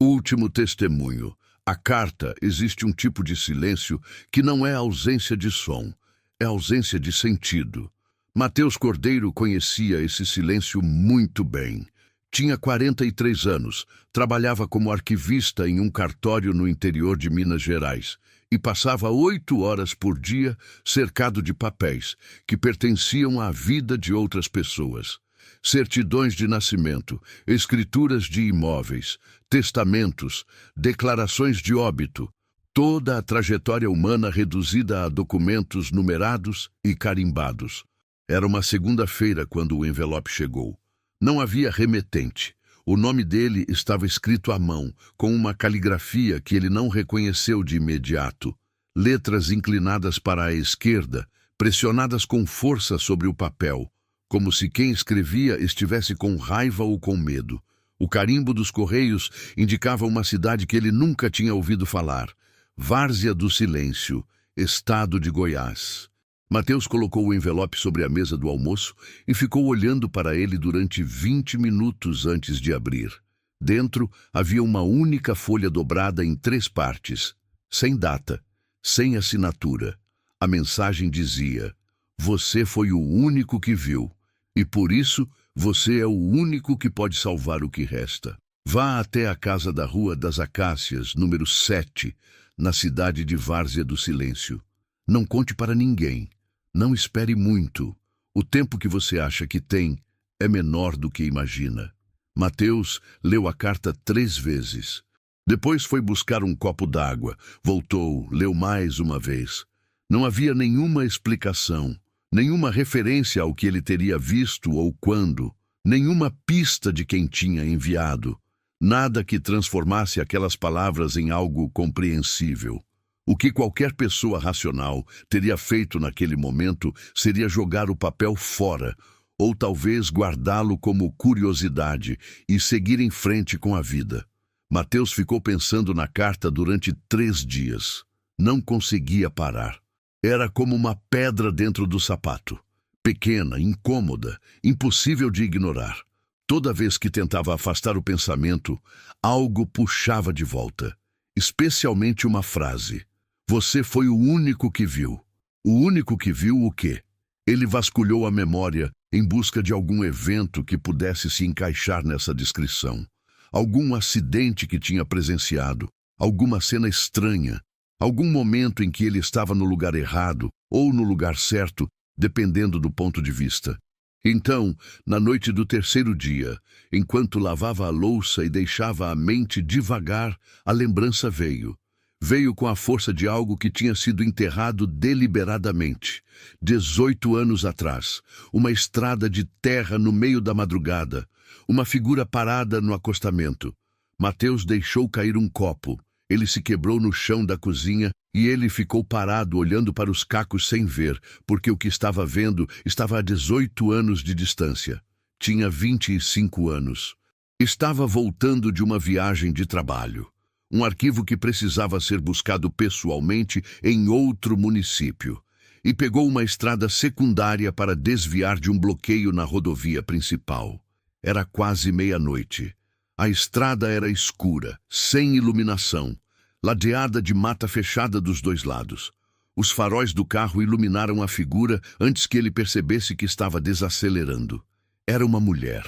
Último testemunho. A carta existe um tipo de silêncio que não é ausência de som, é ausência de sentido. Mateus Cordeiro conhecia esse silêncio muito bem. Tinha 43 anos, trabalhava como arquivista em um cartório no interior de Minas Gerais e passava 8 horas por dia cercado de papéis que pertenciam à vida de outras pessoas. Certidões de nascimento, escrituras de imóveis, testamentos, declarações de óbito, toda a trajetória humana reduzida a documentos numerados e carimbados. Era uma segunda-feira quando o envelope chegou. Não havia remetente. O nome dele estava escrito à mão, com uma caligrafia que ele não reconheceu de imediato. Letras inclinadas para a esquerda, pressionadas com força sobre o papel, como se quem escrevia estivesse com raiva ou com medo. O carimbo dos correios indicava uma cidade que ele nunca tinha ouvido falar. Várzea do Silêncio, estado de Goiás. Mateus colocou o envelope sobre a mesa do almoço e ficou olhando para ele durante 20 minutos antes de abrir. Dentro havia uma única folha dobrada em 3 partes, sem data, sem assinatura. A mensagem dizia: "Você foi o único que viu, e por isso você é o único que pode salvar o que resta. Vá até a casa da Rua das Acácias, número 7, na cidade de Várzea do Silêncio. Não conte para ninguém. Não espere muito. O tempo que você acha que tem é menor do que imagina." Mateus leu a carta 3 vezes. Depois foi buscar um copo d'água. Voltou, leu mais uma vez. Não havia nenhuma explicação, nenhuma referência ao que ele teria visto ou quando, nenhuma pista de quem tinha enviado. Nada que transformasse aquelas palavras em algo compreensível. O que qualquer pessoa racional teria feito naquele momento seria jogar o papel fora, ou talvez guardá-lo como curiosidade e seguir em frente com a vida. Mateus ficou pensando na carta durante 3 dias. Não conseguia parar. Era como uma pedra dentro do sapato. Pequena, incômoda, impossível de ignorar. Toda vez que tentava afastar o pensamento, algo puxava de volta. Especialmente uma frase. "Você foi o único que viu." O único que viu o quê? Ele vasculhou a memória em busca de algum evento que pudesse se encaixar nessa descrição. Algum acidente que tinha presenciado, alguma cena estranha, algum momento em que ele estava no lugar errado ou no lugar certo, dependendo do ponto de vista. Então, na noite do 3º dia, enquanto lavava a louça e deixava a mente divagar, a lembrança veio. Veio com a força de algo que tinha sido enterrado deliberadamente. 18 anos atrás, uma estrada de terra no meio da madrugada, uma figura parada no acostamento. Mateus deixou cair um copo. Ele se quebrou no chão da cozinha e ele ficou parado olhando para os cacos sem ver, porque o que estava vendo estava a 18 anos de distância. Tinha 25 anos. Estava voltando de uma viagem de trabalho. Um arquivo que precisava ser buscado pessoalmente em outro município. E pegou uma estrada secundária para desviar de um bloqueio na rodovia principal. Era quase meia-noite. A estrada era escura, sem iluminação, ladeada de mata fechada dos 2 lados. Os faróis do carro iluminaram a figura antes que ele percebesse que estava desacelerando. Era uma mulher,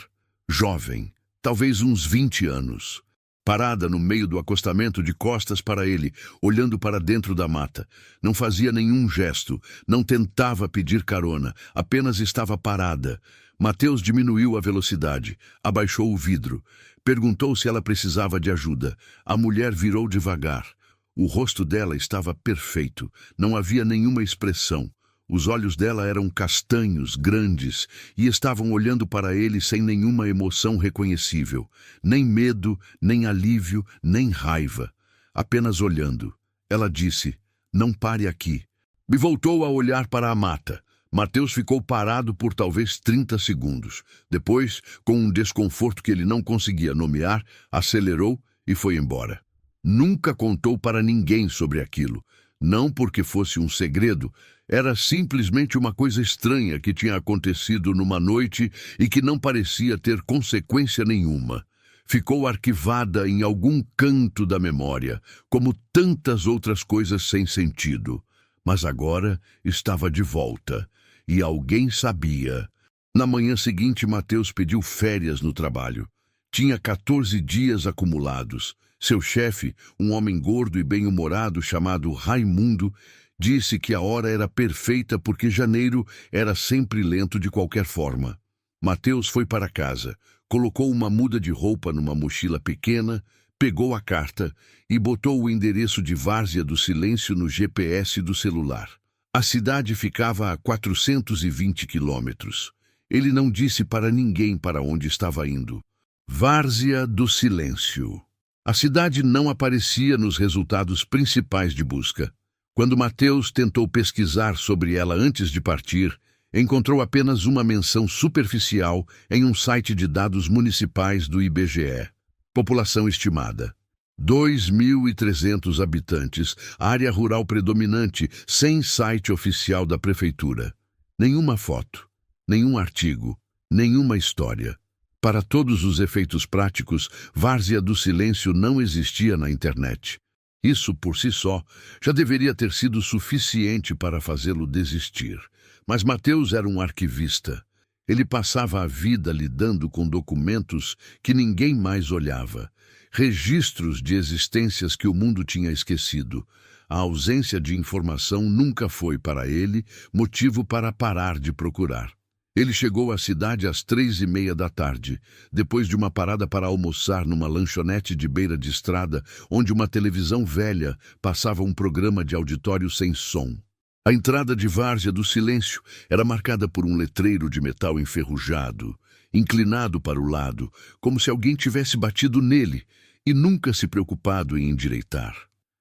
jovem, talvez uns 20 anos. Parada no meio do acostamento de costas para ele, olhando para dentro da mata. Não fazia nenhum gesto, não tentava pedir carona, apenas estava parada. Mateus diminuiu a velocidade, abaixou o vidro. Perguntou se ela precisava de ajuda. A mulher virou devagar. O rosto dela estava perfeito, não havia nenhuma expressão. Os olhos dela eram castanhos, grandes, e estavam olhando para ele sem nenhuma emoção reconhecível. Nem medo, nem alívio, nem raiva. Apenas olhando. Ela disse: "Não pare aqui." E voltou a olhar para a mata. Mateus ficou parado por talvez 30 segundos. Depois, com um desconforto que ele não conseguia nomear, acelerou e foi embora. Nunca contou para ninguém sobre aquilo. Não porque fosse um segredo, era simplesmente uma coisa estranha que tinha acontecido numa noite e que não parecia ter consequência nenhuma. Ficou arquivada em algum canto da memória, como tantas outras coisas sem sentido. Mas agora estava de volta, e alguém sabia. Na manhã seguinte, Mateus pediu férias no trabalho. Tinha 14 dias acumulados. Seu chefe, um homem gordo e bem-humorado chamado Raimundo, disse que a hora era perfeita porque janeiro era sempre lento de qualquer forma. Mateus foi para casa, colocou uma muda de roupa numa mochila pequena, pegou a carta e botou o endereço de Várzea do Silêncio no GPS do celular. A cidade ficava a 420 quilômetros. Ele não disse para ninguém para onde estava indo. Várzea do Silêncio. A cidade não aparecia nos resultados principais de busca. Quando Mateus tentou pesquisar sobre ela antes de partir, encontrou apenas uma menção superficial em um site de dados municipais do IBGE. População estimada: 2.300 habitantes, área rural predominante, sem site oficial da prefeitura. Nenhuma foto, nenhum artigo, nenhuma história. Para todos os efeitos práticos, Várzea do Silêncio não existia na internet. Isso, por si só, já deveria ter sido suficiente para fazê-lo desistir. Mas Mateus era um arquivista. Ele passava a vida lidando com documentos que ninguém mais olhava, registros de existências que o mundo tinha esquecido. A ausência de informação nunca foi para ele motivo para parar de procurar. Ele chegou à cidade às 3:30 da tarde, depois de uma parada para almoçar numa lanchonete de beira de estrada, onde uma televisão velha passava um programa de auditório sem som. A entrada de Várzea do Silêncio era marcada por um letreiro de metal enferrujado, inclinado para o lado, como se alguém tivesse batido nele e nunca se preocupado em endireitar.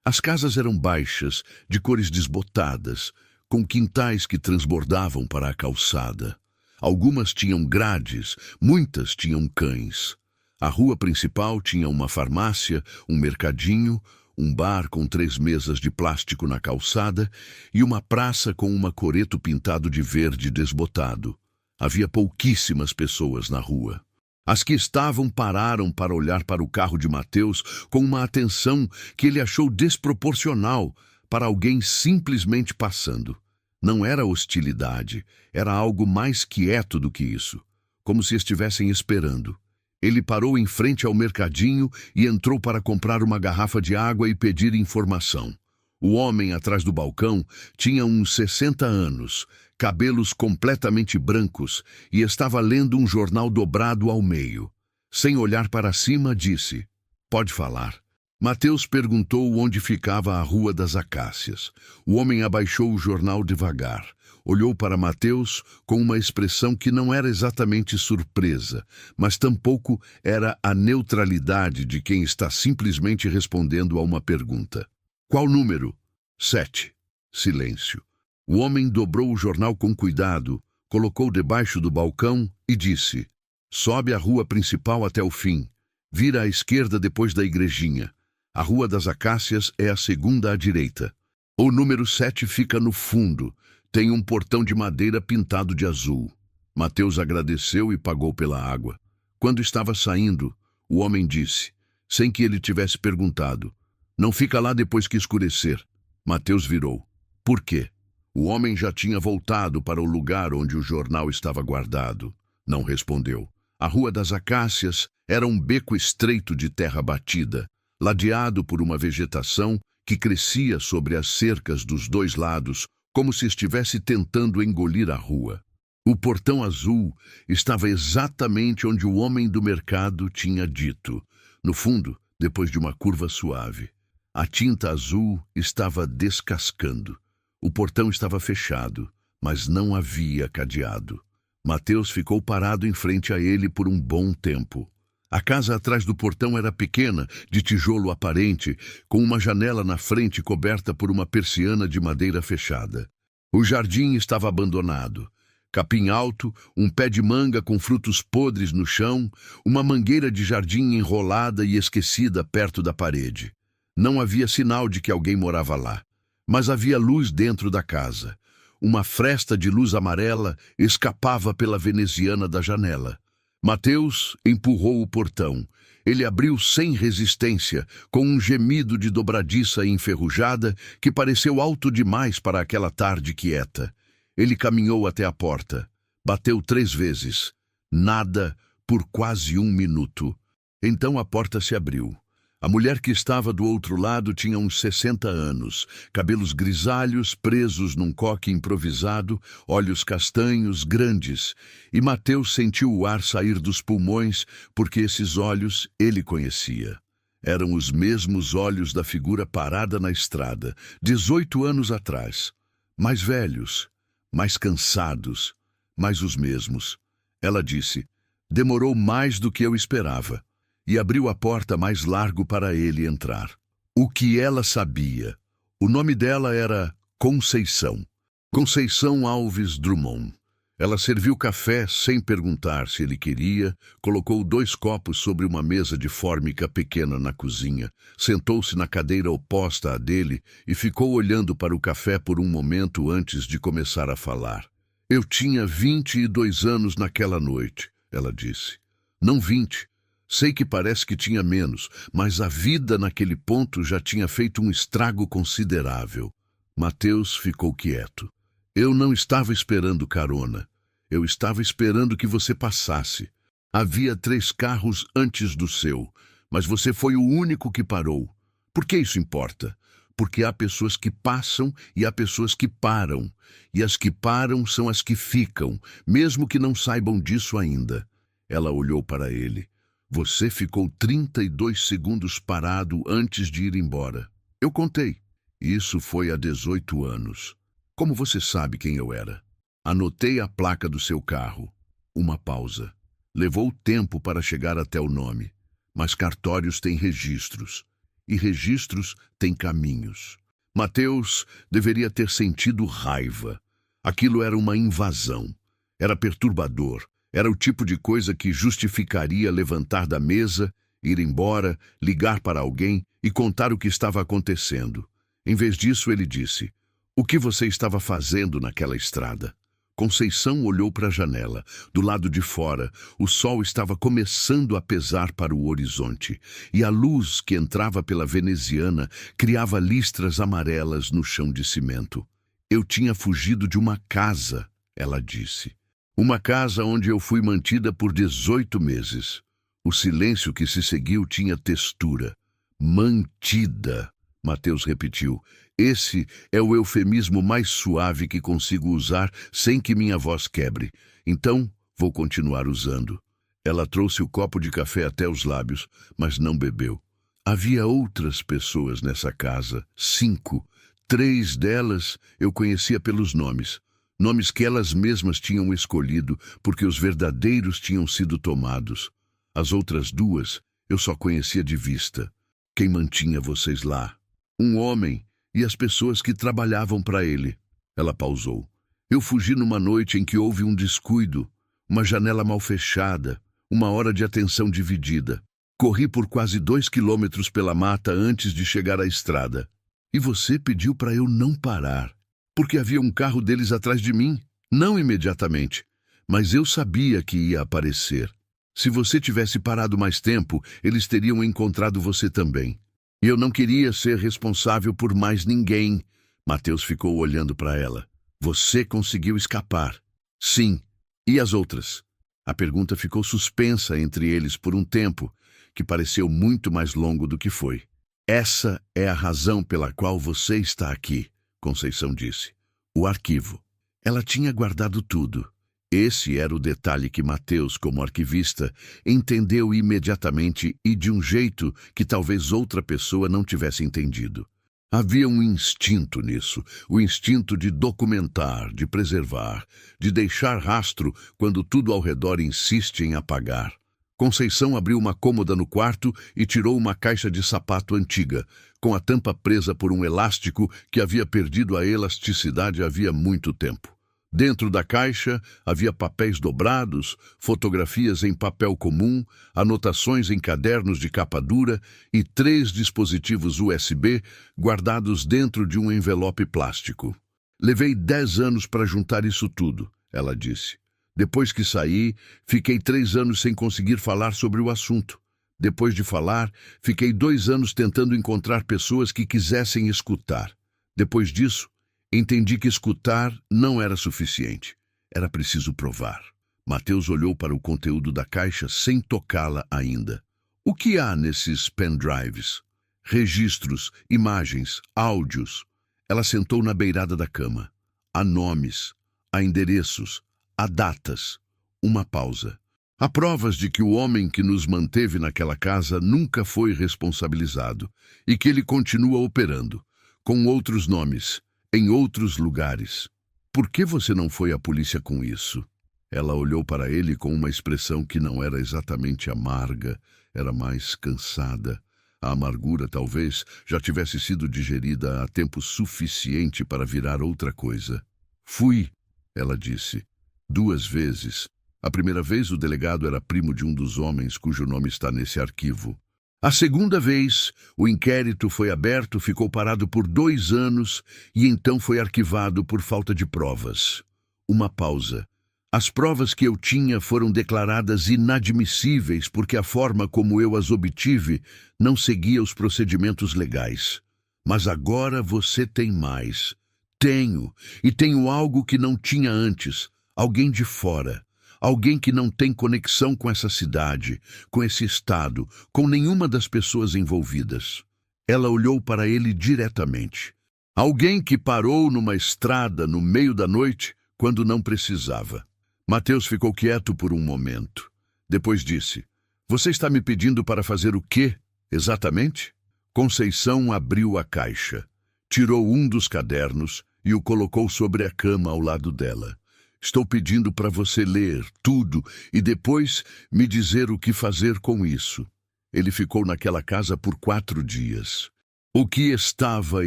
As casas eram baixas, de cores desbotadas, com quintais que transbordavam para a calçada. Algumas tinham grades, muitas tinham cães. A rua principal tinha uma farmácia, um mercadinho, um bar com 3 mesas de plástico na calçada e uma praça com um coreto pintado de verde desbotado. Havia pouquíssimas pessoas na rua. As que estavam pararam para olhar para o carro de Mateus com uma atenção que ele achou desproporcional para alguém simplesmente passando. Não era hostilidade, era algo mais quieto do que isso, como se estivessem esperando. Ele parou em frente ao mercadinho e entrou para comprar uma garrafa de água e pedir informação. O homem atrás do balcão tinha uns 60 anos, cabelos completamente brancos e estava lendo um jornal dobrado ao meio. Sem olhar para cima, disse: "Pode falar." Mateus perguntou onde ficava a Rua das Acácias. O homem abaixou o jornal devagar. Olhou para Mateus com uma expressão que não era exatamente surpresa, mas tampouco era a neutralidade de quem está simplesmente respondendo a uma pergunta. "Qual número?" 7. Silêncio. O homem dobrou o jornal com cuidado, colocou debaixo do balcão e disse: "Sobe a rua principal até o fim. Vira à esquerda depois da igrejinha. A Rua das Acácias é a segunda à direita. O número 7 fica no fundo. Tem um portão de madeira pintado de azul." Mateus agradeceu e pagou pela água. Quando estava saindo, o homem disse, sem que ele tivesse perguntado: "Não fica lá depois que escurecer." Mateus virou. "Por quê?" O homem já tinha voltado para o lugar onde o jornal estava guardado. Não respondeu. A Rua das Acácias era um beco estreito de terra batida, ladeado por uma vegetação que crescia sobre as cercas dos dois lados, como se estivesse tentando engolir a rua. O portão azul estava exatamente onde o homem do mercado tinha dito, no fundo, depois de uma curva suave. A tinta azul estava descascando. O portão estava fechado, mas não havia cadeado. Mateus ficou parado em frente a ele por um bom tempo. A casa atrás do portão era pequena, de tijolo aparente, com uma janela na frente coberta por uma persiana de madeira fechada. O jardim estava abandonado. Capim alto, um pé de manga com frutos podres no chão, uma mangueira de jardim enrolada e esquecida perto da parede. Não havia sinal de que alguém morava lá, mas havia luz dentro da casa. Uma fresta de luz amarela escapava pela veneziana da janela. Mateus empurrou o portão. Ele abriu sem resistência, com um gemido de dobradiça enferrujada que pareceu alto demais para aquela tarde quieta. Ele caminhou até a porta. Bateu 3 vezes. Nada por quase 1 minuto. Então a porta se abriu. A mulher que estava do outro lado tinha uns 60 anos, cabelos grisalhos presos num coque improvisado, olhos castanhos grandes, e Mateus sentiu o ar sair dos pulmões, porque esses olhos ele conhecia. Eram os mesmos olhos da figura parada na estrada, 18 anos atrás. Mais velhos, mais cansados, mas os mesmos. Ela disse: "Demorou mais do que eu esperava." E abriu a porta mais largo para ele entrar. O que ela sabia? O nome dela era Conceição. Conceição Alves Drummond. Ela serviu café sem perguntar se ele queria, colocou 2 copos sobre uma mesa de fórmica pequena na cozinha, sentou-se na cadeira oposta à dele e ficou olhando para o café por um momento antes de começar a falar. "Eu tinha 22 anos naquela noite", ela disse. "Não 20. Sei que parece que tinha menos, mas a vida naquele ponto já tinha feito um estrago considerável." Mateus ficou quieto. "Eu não estava esperando carona. Eu estava esperando que você passasse. Havia 3 carros antes do seu, mas você foi o único que parou. Por que isso importa? Porque há pessoas que passam e há pessoas que param. E as que param são as que ficam, mesmo que não saibam disso ainda." Ela olhou para ele. "Você ficou 32 segundos parado antes de ir embora. Eu contei. Isso foi há 18 anos. Como você sabe quem eu era?" "Anotei a placa do seu carro." Uma pausa. "Levou tempo para chegar até o nome. Mas cartórios têm registros. E registros têm caminhos." Mateus deveria ter sentido raiva. Aquilo era uma invasão. Era perturbador. Era o tipo de coisa que justificaria levantar da mesa, ir embora, ligar para alguém e contar o que estava acontecendo. Em vez disso, ele disse: "O que você estava fazendo naquela estrada?" Conceição olhou para a janela. Do lado de fora, o sol estava começando a pesar para o horizonte, e a luz que entrava pela veneziana criava listras amarelas no chão de cimento. "Eu tinha fugido de uma casa", ela disse. "Uma casa onde eu fui mantida por 18 meses. O silêncio que se seguiu tinha textura. Mantida", Mateus repetiu. "Esse é o eufemismo mais suave que consigo usar sem que minha voz quebre. Então, vou continuar usando." Ela trouxe o copo de café até os lábios, mas não bebeu. "Havia outras pessoas nessa casa. 5. 3 delas eu conhecia pelos nomes. Nomes que elas mesmas tinham escolhido, porque os verdadeiros tinham sido tomados. As outras 2 eu só conhecia de vista. Quem mantinha vocês lá? Um homem e as pessoas que trabalhavam para ele." Ela pausou. "Eu fugi numa noite em que houve um descuido, uma janela mal fechada, uma hora de atenção dividida. Corri por quase 2 quilômetros pela mata antes de chegar à estrada. E você pediu para eu não parar, porque havia um carro deles atrás de mim. Não imediatamente, mas eu sabia que ia aparecer. Se você tivesse parado mais tempo, eles teriam encontrado você também. E eu não queria ser responsável por mais ninguém." Mateus ficou olhando para ela. "Você conseguiu escapar." "Sim. E as outras?" A pergunta ficou suspensa entre eles por um tempo, que pareceu muito mais longo do que foi. "Essa é a razão pela qual você está aqui", Conceição disse. "O arquivo." Ela tinha guardado tudo. Esse era o detalhe que Mateus, como arquivista, entendeu imediatamente e de um jeito que talvez outra pessoa não tivesse entendido. Havia um instinto nisso, o instinto de documentar, de preservar, de deixar rastro quando tudo ao redor insiste em apagar. Conceição abriu uma cômoda no quarto e tirou uma caixa de sapato antiga, com a tampa presa por um elástico que havia perdido a elasticidade havia muito tempo. Dentro da caixa havia papéis dobrados, fotografias em papel comum, anotações em cadernos de capa dura e 3 dispositivos USB guardados dentro de um envelope plástico. "Levei 10 anos para juntar isso tudo", ela disse. "Depois que saí, fiquei 3 anos sem conseguir falar sobre o assunto. Depois de falar, fiquei 2 anos tentando encontrar pessoas que quisessem escutar. Depois disso, entendi que escutar não era suficiente. Era preciso provar. Mateus olhou para o conteúdo da caixa sem tocá-la ainda. O que há nesses pendrives? Registros, imagens, áudios. Ela sentou na beirada da cama. Há nomes, há endereços, há datas. Uma pausa. Há provas de que o homem que nos manteve naquela casa nunca foi responsabilizado e que ele continua operando, com outros nomes, em outros lugares. Por que você não foi à polícia com isso? Ela olhou para ele com uma expressão que não era exatamente amarga, era mais cansada. A amargura talvez já tivesse sido digerida há tempo suficiente para virar outra coisa. Fui, ela disse, 2 vezes. A primeira vez o delegado era primo de um dos homens cujo nome está nesse arquivo. A segunda vez, o inquérito foi aberto, ficou parado por 2 anos e então foi arquivado por falta de provas. Uma pausa. As provas que eu tinha foram declaradas inadmissíveis porque a forma como eu as obtive não seguia os procedimentos legais. Mas agora você tem mais. Tenho, e tenho algo que não tinha antes. Alguém de fora. Alguém que não tem conexão com essa cidade, com esse estado, com nenhuma das pessoas envolvidas. Ela olhou para ele diretamente. Alguém que parou numa estrada no meio da noite quando não precisava. Mateus ficou quieto por um momento. Depois disse, você está me pedindo para fazer o quê, exatamente? Conceição abriu a caixa, tirou um dos cadernos e o colocou sobre a cama ao lado dela. Estou pedindo para você ler tudo e depois me dizer o que fazer com isso. Ele ficou naquela casa por 4 dias. O que estava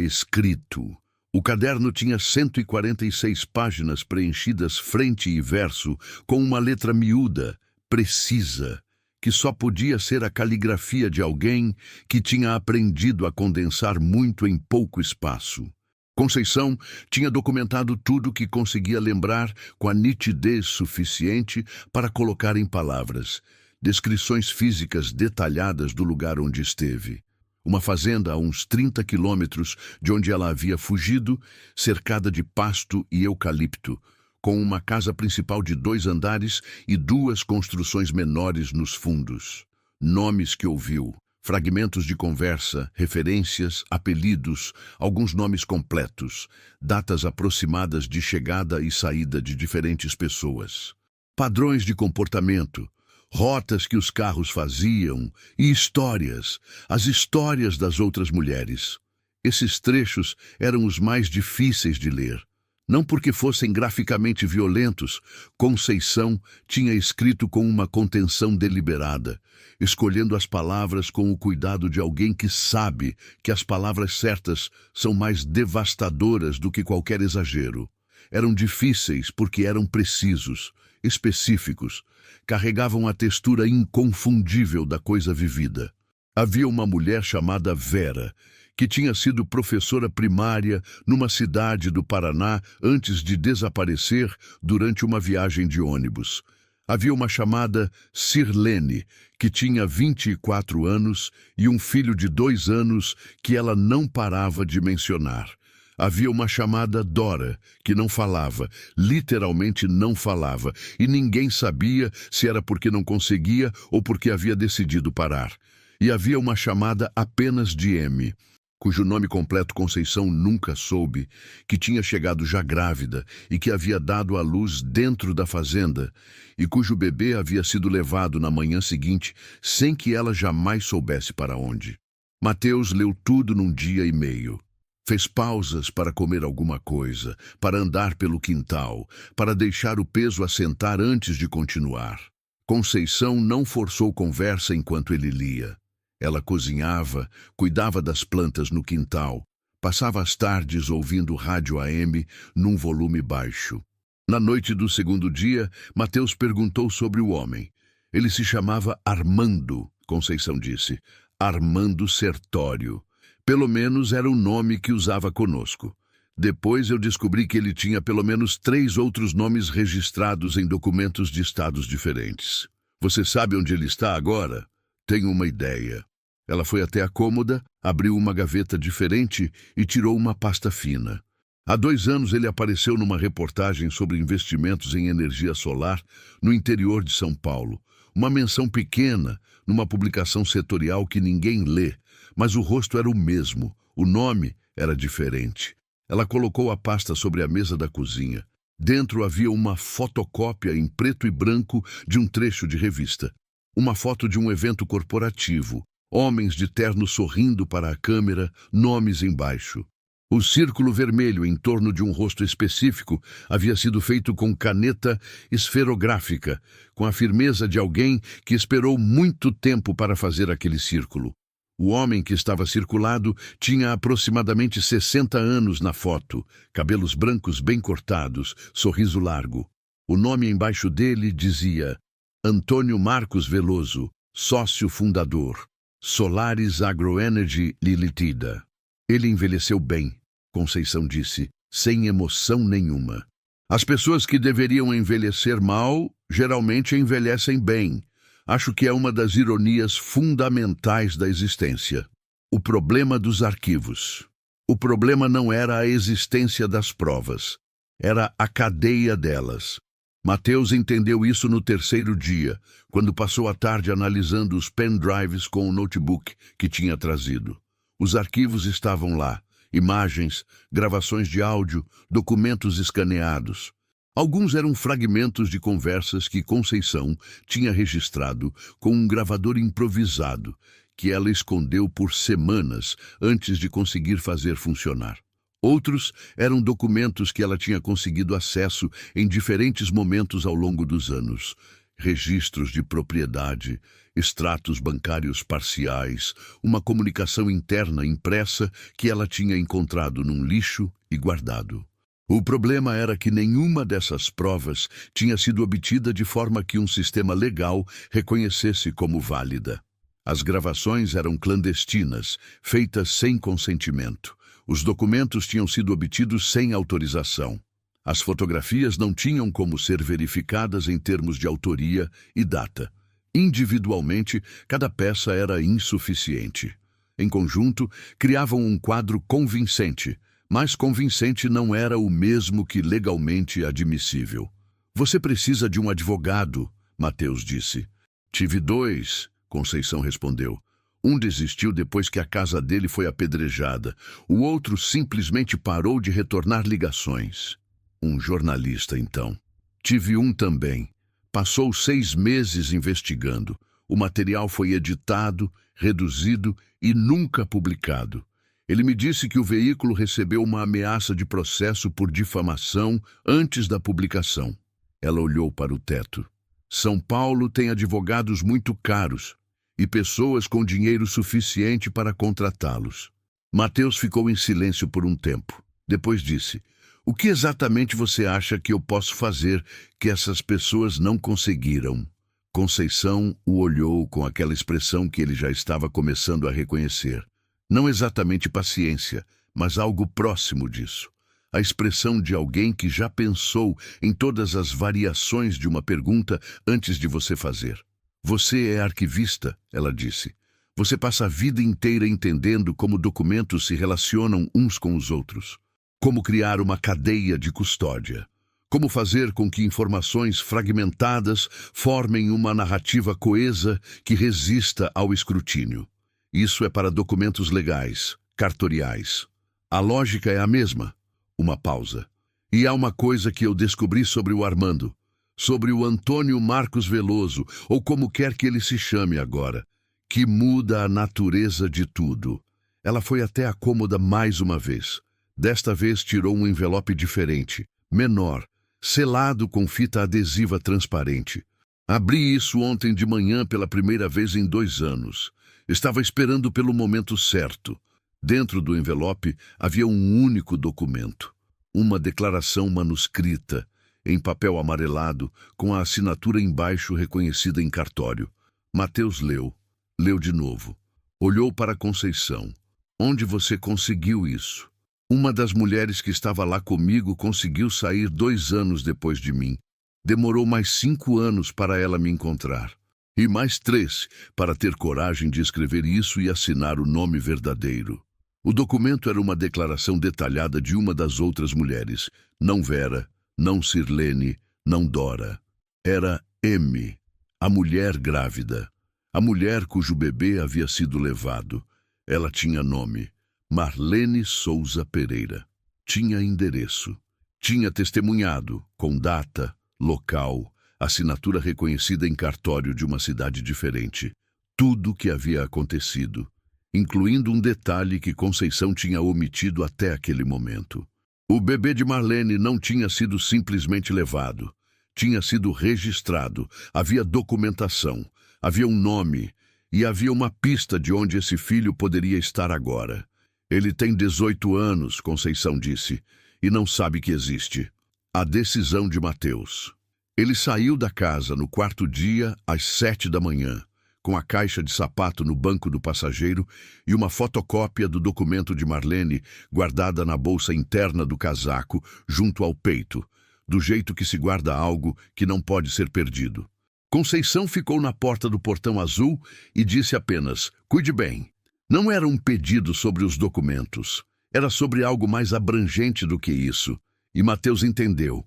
escrito? O caderno tinha 146 páginas preenchidas frente e verso com uma letra miúda, precisa, que só podia ser a caligrafia de alguém que tinha aprendido a condensar muito em pouco espaço. Conceição tinha documentado tudo que conseguia lembrar com a nitidez suficiente para colocar em palavras, descrições físicas detalhadas do lugar onde esteve. Uma fazenda a uns 30 quilômetros de onde ela havia fugido, cercada de pasto e eucalipto, com uma casa principal de 2 andares e 2 construções menores nos fundos. Nomes que ouviu. Fragmentos de conversa, referências, apelidos, alguns nomes completos, datas aproximadas de chegada e saída de diferentes pessoas. Padrões de comportamento, rotas que os carros faziam e histórias, as histórias das outras mulheres. Esses trechos eram os mais difíceis de ler. Não porque fossem graficamente violentos, Conceição tinha escrito com uma contenção deliberada, escolhendo as palavras com o cuidado de alguém que sabe que as palavras certas são mais devastadoras do que qualquer exagero. Eram difíceis porque eram precisos, específicos, carregavam a textura inconfundível da coisa vivida. Havia uma mulher chamada Vera, que tinha sido professora primária numa cidade do Paraná antes de desaparecer durante uma viagem de ônibus. Havia uma chamada Sirlene, que tinha 24 anos e um filho de 2 anos que ela não parava de mencionar. Havia uma chamada Dora, que não falava, literalmente não falava, e ninguém sabia se era porque não conseguia ou porque havia decidido parar. E havia uma chamada apenas de M, cujo nome completo Conceição nunca soube, que tinha chegado já grávida e que havia dado à luz dentro da fazenda, e cujo bebê havia sido levado na manhã seguinte sem que ela jamais soubesse para onde. Mateus leu tudo num dia e meio. Fez pausas para comer alguma coisa, para andar pelo quintal, para deixar o peso assentar antes de continuar. Conceição não forçou conversa enquanto ele lia. Ela cozinhava, cuidava das plantas no quintal, passava as tardes ouvindo rádio AM num volume baixo. Na noite do segundo dia, Mateus perguntou sobre o homem. Ele se chamava Armando, Conceição disse. Armando Sertório. Pelo menos era o nome que usava conosco. Depois eu descobri que ele tinha pelo menos 3 outros nomes registrados em documentos de estados diferentes. Você sabe onde ele está agora? tenho uma ideia. Ela foi até a cômoda, abriu uma gaveta diferente e tirou uma pasta fina. Há 2 anos ele apareceu numa reportagem sobre investimentos em energia solar no interior de São Paulo. Uma menção pequena, numa publicação setorial que ninguém lê, mas o rosto era o mesmo, o nome era diferente. Ela colocou a pasta sobre a mesa da cozinha. Dentro havia uma fotocópia em preto e branco de um trecho de revista. Uma foto de um evento corporativo. Homens de terno sorrindo para a câmera, nomes embaixo. O círculo vermelho em torno de um rosto específico havia sido feito com caneta esferográfica, com a firmeza de alguém que esperou muito tempo para fazer aquele círculo. O homem que estava circulado tinha aproximadamente 60 anos na foto, cabelos brancos bem cortados, sorriso largo. O nome embaixo dele dizia Antônio Marcos Veloso, sócio fundador, Solaris Agroenergy Limitada. Ele envelheceu bem, Conceição disse, sem emoção nenhuma. As pessoas que deveriam envelhecer mal, geralmente envelhecem bem. Acho que é uma das ironias fundamentais da existência. O problema dos arquivos. O problema não era a existência das provas, era a cadeia delas. Mateus entendeu isso no 3º dia, quando passou a tarde analisando os pendrives com o notebook que tinha trazido. Os arquivos estavam lá, imagens, gravações de áudio, documentos escaneados. Alguns eram fragmentos de conversas que Conceição tinha registrado com um gravador improvisado, que ela escondeu por semanas antes de conseguir fazer funcionar. Outros eram documentos que ela tinha conseguido acesso em diferentes momentos ao longo dos anos. Registros de propriedade, extratos bancários parciais, uma comunicação interna impressa que ela tinha encontrado num lixo e guardado. O problema era que nenhuma dessas provas tinha sido obtida de forma que um sistema legal reconhecesse como válida. As gravações eram clandestinas, feitas sem consentimento. Os documentos tinham sido obtidos sem autorização. As fotografias não tinham como ser verificadas em termos de autoria e data. Individualmente, cada peça era insuficiente. Em conjunto, criavam um quadro convincente, mas convincente não era o mesmo que legalmente admissível. Você precisa de um advogado, Mateus disse. Tive 2, Conceição respondeu. Um desistiu depois que a casa dele foi apedrejada. O outro simplesmente parou de retornar ligações. Um jornalista, então. Tive um também. Passou 6 meses investigando. O material foi editado, reduzido e nunca publicado. Ele me disse que o veículo recebeu uma ameaça de processo por difamação antes da publicação. Ela olhou para o teto. São Paulo tem advogados muito caros e pessoas com dinheiro suficiente para contratá-los. Mateus ficou em silêncio por um tempo. Depois disse, o que exatamente você acha que eu posso fazer que essas pessoas não conseguiram? Conceição o olhou com aquela expressão que ele já estava começando a reconhecer. Não exatamente paciência, mas algo próximo disso. A expressão de alguém que já pensou em todas as variações de uma pergunta antes de você fazer. Você é arquivista, ela disse. Você passa a vida inteira entendendo como documentos se relacionam uns com os outros. Como criar uma cadeia de custódia. Como fazer com que informações fragmentadas formem uma narrativa coesa que resista ao escrutínio. Isso é para documentos legais, cartoriais. A lógica é a mesma. Uma pausa. E há uma coisa que eu descobri sobre o Armando. Sobre o Antônio Marcos Veloso, ou como quer que ele se chame agora, que muda a natureza de tudo. Ela foi até a cômoda mais uma vez. Desta vez tirou um envelope diferente, menor, selado com fita adesiva transparente. Abri isso ontem de manhã pela primeira vez em 2 anos. Estava esperando pelo momento certo. Dentro do envelope havia um único documento. Uma declaração manuscrita, em papel amarelado, com a assinatura embaixo reconhecida em cartório. Mateus leu. Leu de novo. Olhou para Conceição. Onde você conseguiu isso? Uma das mulheres que estava lá comigo conseguiu sair 2 anos depois de mim. Demorou mais 5 anos para ela me encontrar. E mais 3 para ter coragem de escrever isso e assinar o nome verdadeiro. O documento era uma declaração detalhada de uma das outras mulheres. Não Vera, não Sirlene, não Dora. Era M, a mulher grávida. A mulher cujo bebê havia sido levado. Ela tinha nome: Marlene Souza Pereira. Tinha endereço. Tinha testemunhado, com data, local, assinatura reconhecida em cartório de uma cidade diferente. Tudo o que havia acontecido, incluindo um detalhe que Conceição tinha omitido até aquele momento. O bebê de Marlene não tinha sido simplesmente levado. Tinha sido registrado, havia documentação, havia um nome e havia uma pista de onde esse filho poderia estar agora. Ele tem 18 anos, Conceição disse, e não sabe que existe. A decisão de Mateus. Ele saiu da casa no quarto dia, às 7 da manhã, com a caixa de sapato no banco do passageiro e uma fotocópia do documento de Marlene guardada na bolsa interna do casaco, junto ao peito, do jeito que se guarda algo que não pode ser perdido. Conceição ficou na porta do portão azul e disse apenas: "Cuide bem." Não era um pedido sobre os documentos. Era sobre algo mais abrangente do que isso. E Mateus entendeu.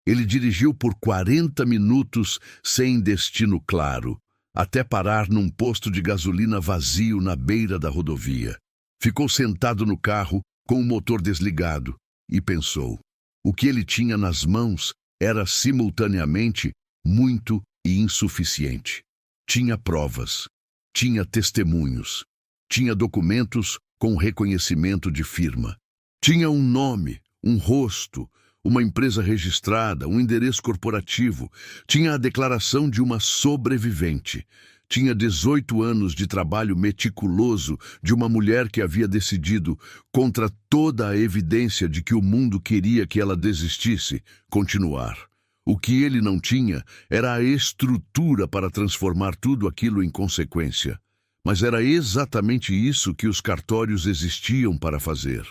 Ele dirigiu por 40 minutos sem destino claro, até parar num posto de gasolina vazio na beira da rodovia. Ficou sentado no carro, com o motor desligado, e pensou. O que ele tinha nas mãos era simultaneamente muito e insuficiente. Tinha provas, tinha testemunhos, tinha documentos com reconhecimento de firma. Tinha um nome, um rosto, uma empresa registrada, um endereço corporativo. Tinha a declaração de uma sobrevivente. Tinha 18 anos de trabalho meticuloso de uma mulher que havia decidido, contra toda a evidência de que o mundo queria que ela desistisse, continuar. O que ele não tinha era a estrutura para transformar tudo aquilo em consequência. Mas era exatamente isso que os cartórios existiam para fazer.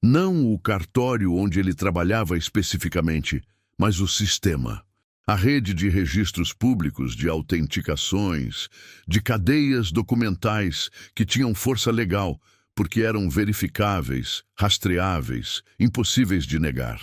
Não o cartório onde ele trabalhava especificamente, mas o sistema. A rede de registros públicos, de autenticações, de cadeias documentais que tinham força legal, porque eram verificáveis, rastreáveis, impossíveis de negar.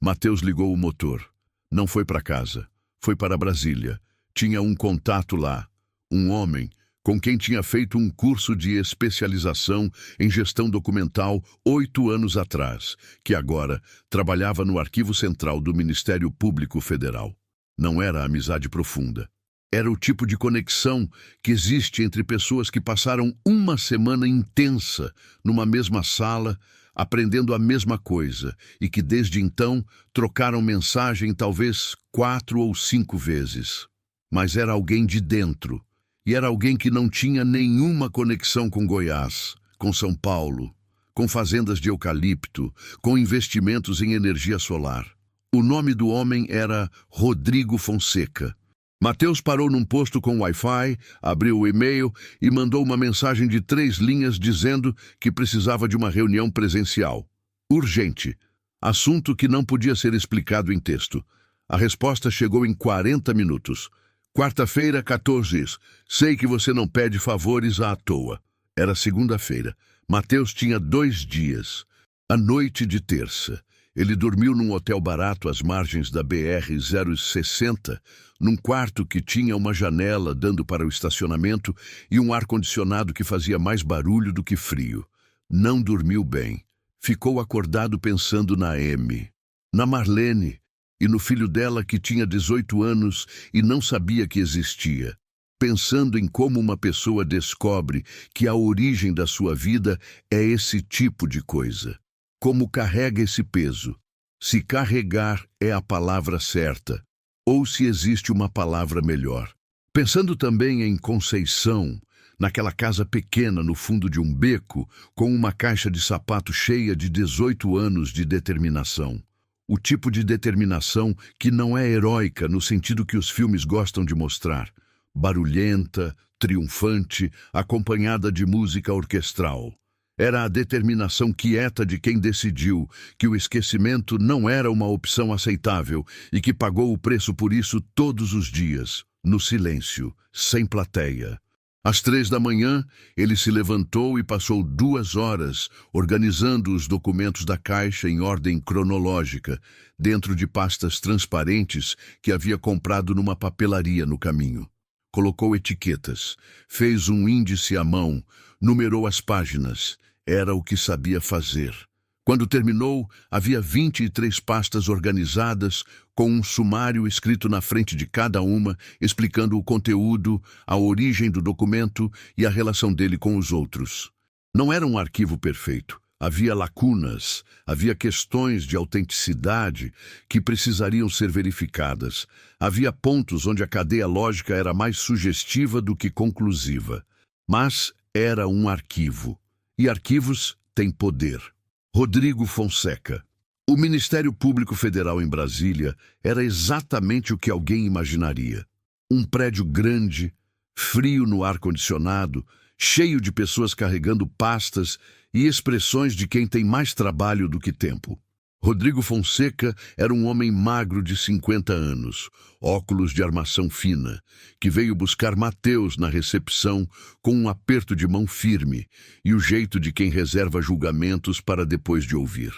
Mateus ligou o motor. Não foi para casa, foi para Brasília. Tinha um contato lá, um homem com quem tinha feito um curso de especialização em gestão documental 8 anos atrás, que agora trabalhava no Arquivo Central do Ministério Público Federal. Não era amizade profunda. Era o tipo de conexão que existe entre pessoas que passaram uma semana intensa numa mesma sala, aprendendo a mesma coisa, e que desde então trocaram mensagem talvez 4 ou 5 vezes. Mas era alguém de dentro. E era alguém que não tinha nenhuma conexão com Goiás, com São Paulo, com fazendas de eucalipto, com investimentos em energia solar. O nome do homem era Rodrigo Fonseca. Mateus parou num posto com Wi-Fi, abriu o e-mail e mandou uma mensagem de 3 linhas dizendo que precisava de uma reunião presencial. Urgente. Assunto que não podia ser explicado em texto. A resposta chegou em 40 minutos. Quarta-feira, 14. Sei que você não pede favores à toa. Era segunda-feira. Mateus tinha 2 dias. A noite de terça. Ele dormiu num hotel barato às margens da BR-060, num quarto que tinha uma janela dando para o estacionamento e um ar-condicionado que fazia mais barulho do que frio. Não dormiu bem. Ficou acordado pensando na M, na Marlene, e no filho dela que tinha 18 anos e não sabia que existia, pensando em como uma pessoa descobre que a origem da sua vida é esse tipo de coisa. Como carrega esse peso? Se carregar é a palavra certa, ou se existe uma palavra melhor. Pensando também em Conceição, naquela casa pequena no fundo de um beco, com uma caixa de sapato cheia de 18 anos de determinação. O tipo de determinação que não é heróica no sentido que os filmes gostam de mostrar. Barulhenta, triunfante, acompanhada de música orquestral. Era a determinação quieta de quem decidiu que o esquecimento não era uma opção aceitável e que pagou o preço por isso todos os dias, no silêncio, sem plateia. Às 3 da manhã, ele se levantou e passou 2 horas organizando os documentos da caixa em ordem cronológica, dentro de pastas transparentes que havia comprado numa papelaria no caminho. Colocou etiquetas, fez um índice à mão, numerou as páginas. Era o que sabia fazer. Quando terminou, havia 23 pastas organizadas, com um sumário escrito na frente de cada uma, explicando o conteúdo, a origem do documento e a relação dele com os outros. Não era um arquivo perfeito. Havia lacunas, havia questões de autenticidade que precisariam ser verificadas. Havia pontos onde a cadeia lógica era mais sugestiva do que conclusiva. Mas era um arquivo. E arquivos têm poder. Rodrigo Fonseca. O Ministério Público Federal em Brasília era exatamente o que alguém imaginaria. Um prédio grande, frio no ar-condicionado, cheio de pessoas carregando pastas e expressões de quem tem mais trabalho do que tempo. Rodrigo Fonseca era um homem magro de 50 anos, óculos de armação fina, que veio buscar Mateus na recepção com um aperto de mão firme e o jeito de quem reserva julgamentos para depois de ouvir.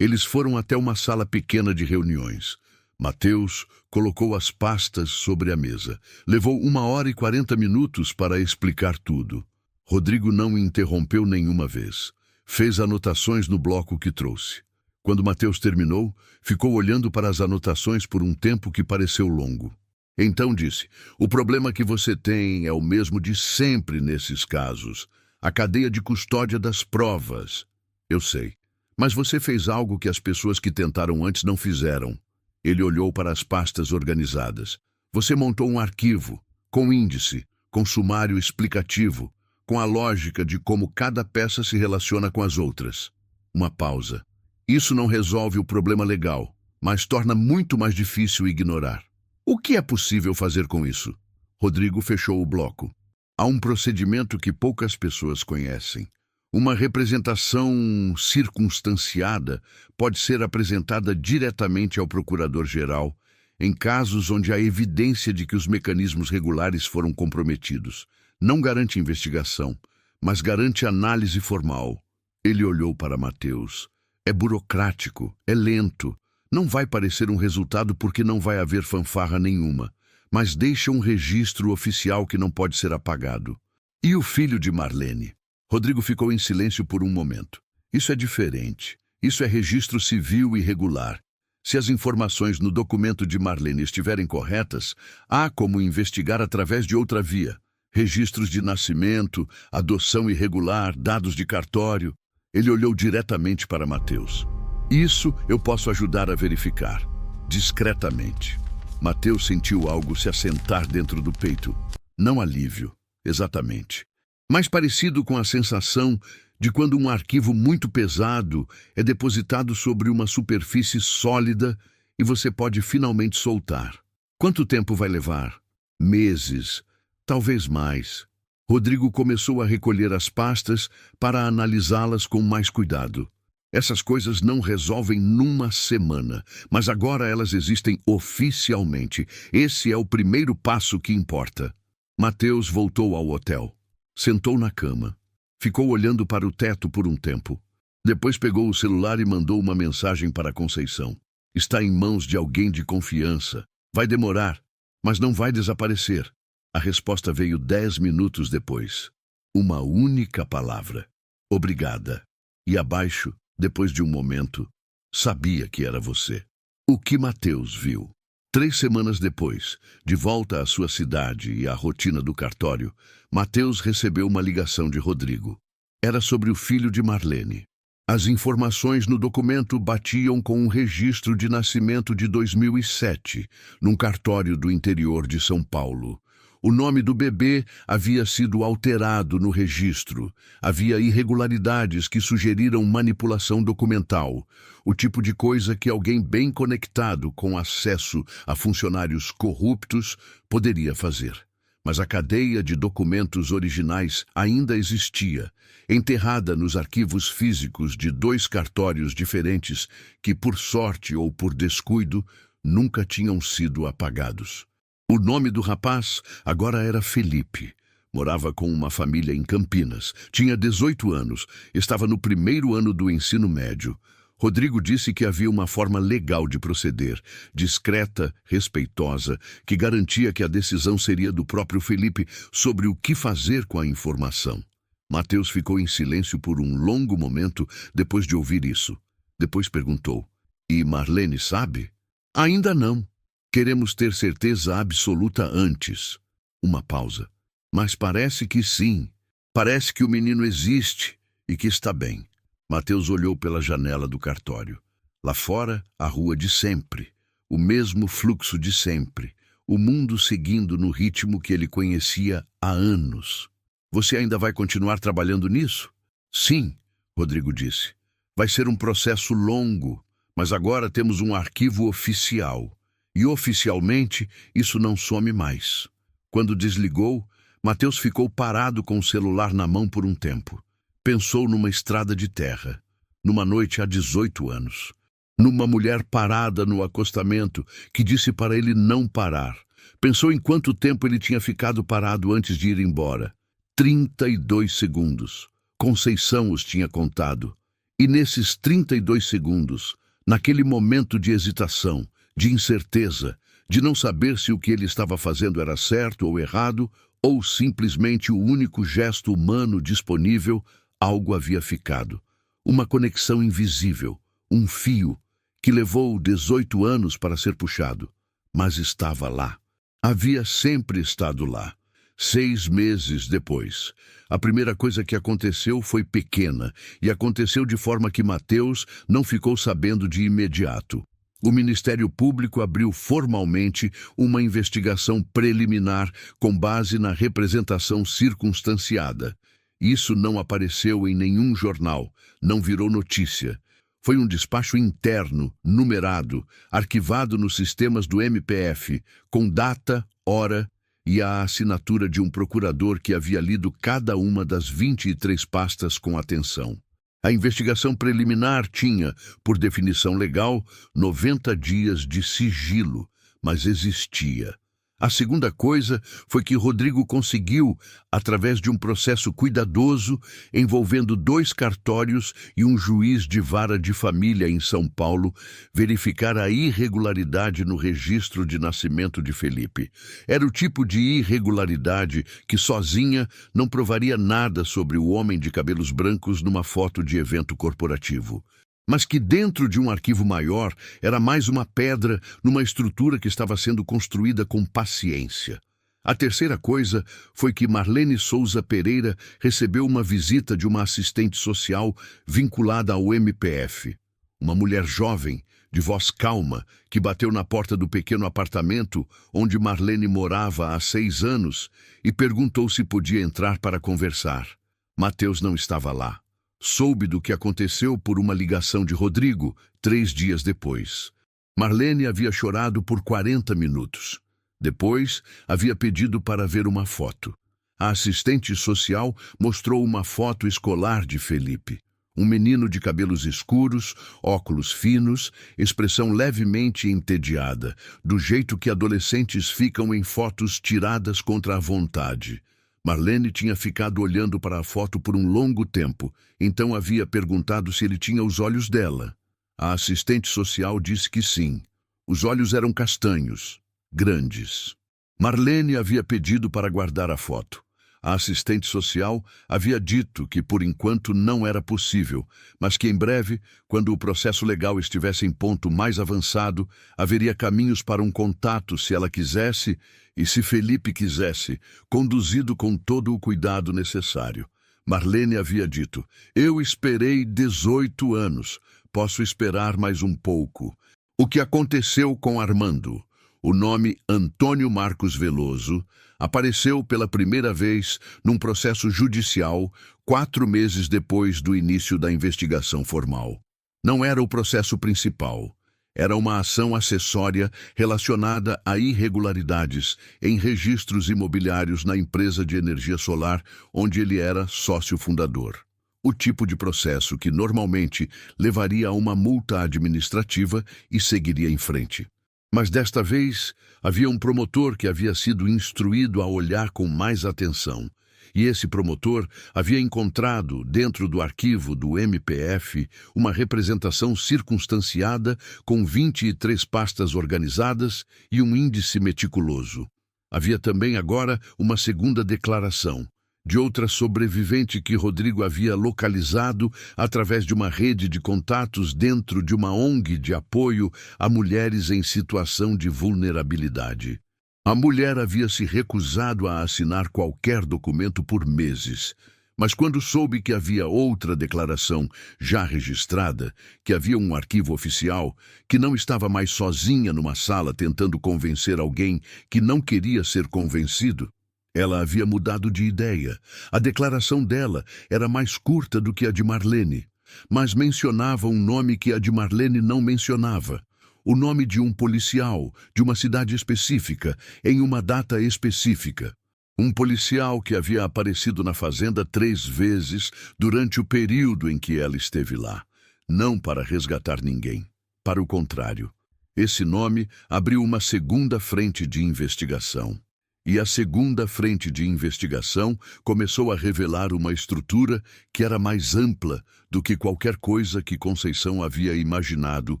Eles foram até uma sala pequena de reuniões. Mateus colocou as pastas sobre a mesa. Levou 1 hora e 40 minutos para explicar tudo. Rodrigo não interrompeu nenhuma vez. Fez anotações no bloco que trouxe. Quando Mateus terminou, ficou olhando para as anotações por um tempo que pareceu longo. Então disse: "O problema que você tem é o mesmo de sempre nesses casos. A cadeia de custódia das provas. Eu sei. Mas você fez algo que as pessoas que tentaram antes não fizeram." Ele olhou para as pastas organizadas. "Você montou um arquivo, com índice, com sumário explicativo, com a lógica de como cada peça se relaciona com as outras." Uma pausa. "Isso não resolve o problema legal, mas torna muito mais difícil ignorar. O que é possível fazer com isso?" Rodrigo fechou o bloco. "Há um procedimento que poucas pessoas conhecem. Uma representação circunstanciada pode ser apresentada diretamente ao procurador-geral em casos onde há evidência de que os mecanismos regulares foram comprometidos. Não garante investigação, mas garante análise formal." Ele olhou para Mateus. "É burocrático, é lento. Não vai parecer um resultado porque não vai haver fanfarra nenhuma, mas deixa um registro oficial que não pode ser apagado." "E o filho de Marlene?" Rodrigo ficou em silêncio por um momento. "Isso é diferente. Isso é registro civil e regular. Se as informações no documento de Marlene estiverem corretas, há como investigar através de outra via. Registros de nascimento, adoção irregular, dados de cartório." Ele olhou diretamente para Mateus. "Isso eu posso ajudar a verificar, discretamente." Mateus sentiu algo se assentar dentro do peito. Não alívio, exatamente, mas parecido com a sensação de quando um arquivo muito pesado é depositado sobre uma superfície sólida e você pode finalmente soltar. Quanto tempo vai levar? Meses, talvez mais. Rodrigo começou a recolher as pastas para analisá-las com mais cuidado. Essas coisas não resolvem numa semana, mas agora elas existem oficialmente. Esse é o primeiro passo que importa. Mateus voltou ao hotel. Sentou na cama. Ficou olhando para o teto por um tempo. Depois pegou o celular e mandou uma mensagem para Conceição. "Está em mãos de alguém de confiança. Vai demorar, mas não vai desaparecer." A resposta veio 10 minutos depois. Uma única palavra: "Obrigada." E abaixo, depois de um momento: "Sabia que era você." O que Mateus viu? 3 semanas depois, de volta à sua cidade e à rotina do cartório, Mateus recebeu uma ligação de Rodrigo. Era sobre o filho de Marlene. As informações no documento batiam com um registro de nascimento de 2007, num cartório do interior de São Paulo. O nome do bebê havia sido alterado no registro. Havia irregularidades que sugeriram manipulação documental, o tipo de coisa que alguém bem conectado com acesso a funcionários corruptos poderia fazer. mas a cadeia de documentos originais ainda existia, enterrada nos arquivos físicos de 2 cartórios diferentes que, por sorte ou por descuido, nunca tinham sido apagados. O nome do rapaz agora era Felipe. Morava com uma família em Campinas. Tinha 18 anos. Estava no primeiro ano do ensino médio. Rodrigo disse que havia uma forma legal de proceder, discreta, respeitosa, que garantia que a decisão seria do próprio Felipe sobre o que fazer com a informação. Mateus ficou em silêncio por um longo momento depois de ouvir isso. Depois perguntou: "E Marlene sabe?" "Ainda não. Queremos ter certeza absoluta antes." Uma pausa. "Mas parece que sim. Parece que o menino existe e que está bem." Mateus olhou pela janela do cartório. Lá fora, a rua de sempre. O mesmo fluxo de sempre. O mundo seguindo no ritmo que ele conhecia há anos. "Você ainda vai continuar trabalhando nisso?" "Sim," Rodrigo disse. "Vai ser um processo longo, mas agora temos um arquivo oficial. E oficialmente, isso não some mais." Quando desligou, Mateus ficou parado com o celular na mão por um tempo. Pensou numa estrada de terra, numa noite há 18 anos, numa mulher parada no acostamento que disse para ele não parar. Pensou em quanto tempo ele tinha ficado parado antes de ir embora. 32 segundos. Conceição os tinha contado. E nesses 32 segundos, naquele momento de hesitação, de incerteza, de não saber se o que ele estava fazendo era certo ou errado, ou simplesmente o único gesto humano disponível, algo havia ficado. Uma conexão invisível, um fio, que levou 18 anos para ser puxado. Mas estava lá. Havia sempre estado lá. 6 meses depois. A primeira coisa que aconteceu foi pequena, e aconteceu de forma que Mateus não ficou sabendo de imediato. O Ministério Público abriu formalmente uma investigação preliminar com base na representação circunstanciada. Isso não apareceu em nenhum jornal, não virou notícia. Foi um despacho interno, numerado, arquivado nos sistemas do MPF, com data, hora e a assinatura de um procurador que havia lido cada uma das 23 pastas com atenção. A investigação preliminar tinha, por definição legal, 90 dias de sigilo, mas existia. A segunda coisa foi que Rodrigo conseguiu, através de um processo cuidadoso, envolvendo 2 cartórios e um juiz de vara de família em São Paulo, verificar a irregularidade no registro de nascimento de Felipe. Era o tipo de irregularidade que sozinha não provaria nada sobre o homem de cabelos brancos numa foto de evento corporativo. Mas que dentro de um arquivo maior era mais uma pedra numa estrutura que estava sendo construída com paciência. A terceira coisa foi que Marlene Souza Pereira recebeu uma visita de uma assistente social vinculada ao MPF. Uma mulher jovem, de voz calma, que bateu na porta do pequeno apartamento onde Marlene morava há 6 anos e perguntou se podia entrar para conversar. Mateus não estava lá. Soube do que aconteceu por uma ligação de Rodrigo, 3 dias depois. Marlene havia chorado por 40 minutos. Depois, havia pedido para ver uma foto. A assistente social mostrou uma foto escolar de Felipe. Um menino de cabelos escuros, óculos finos, expressão levemente entediada, do jeito que adolescentes ficam em fotos tiradas contra a vontade. Marlene tinha ficado olhando para a foto por um longo tempo, então havia perguntado se ele tinha os olhos dela. A assistente social disse que sim. Os olhos eram castanhos, grandes. Marlene havia pedido para guardar a foto. A assistente social havia dito que por enquanto não era possível, mas que em breve, quando o processo legal estivesse em ponto mais avançado, haveria caminhos para um contato se ela quisesse e se Felipe quisesse, conduzido com todo o cuidado necessário. Marlene havia dito: "Eu esperei 18 anos, posso esperar mais um pouco." O que aconteceu com Armando? O nome Antônio Marcos Veloso apareceu pela primeira vez num processo judicial 4 meses depois do início da investigação formal. Não era o processo principal. Era uma ação acessória relacionada a irregularidades em registros imobiliários na empresa de energia solar onde ele era sócio fundador. O tipo de processo que normalmente levaria a uma multa administrativa e seguiria em frente. Mas desta vez, havia um promotor que havia sido instruído a olhar com mais atenção. E esse promotor havia encontrado, dentro do arquivo do MPF, uma representação circunstanciada com 23 pastas organizadas e um índice meticuloso. Havia também agora uma segunda declaração, de outra sobrevivente que Rodrigo havia localizado através de uma rede de contatos dentro de uma ONG de apoio a mulheres em situação de vulnerabilidade. A mulher havia se recusado a assinar qualquer documento por meses, mas quando soube que havia outra declaração já registrada, que havia um arquivo oficial, que não estava mais sozinha numa sala tentando convencer alguém que não queria ser convencido, ela havia mudado de ideia. A declaração dela era mais curta do que a de Marlene, mas mencionava um nome que a de Marlene não mencionava. O nome de um policial, de uma cidade específica, em uma data específica. Um policial que havia aparecido na fazenda 3 vezes durante o período em que ela esteve lá. Não para resgatar ninguém. Para o contrário. Esse nome abriu uma segunda frente de investigação. E a segunda frente de investigação começou a revelar uma estrutura que era mais ampla do que qualquer coisa que Conceição havia imaginado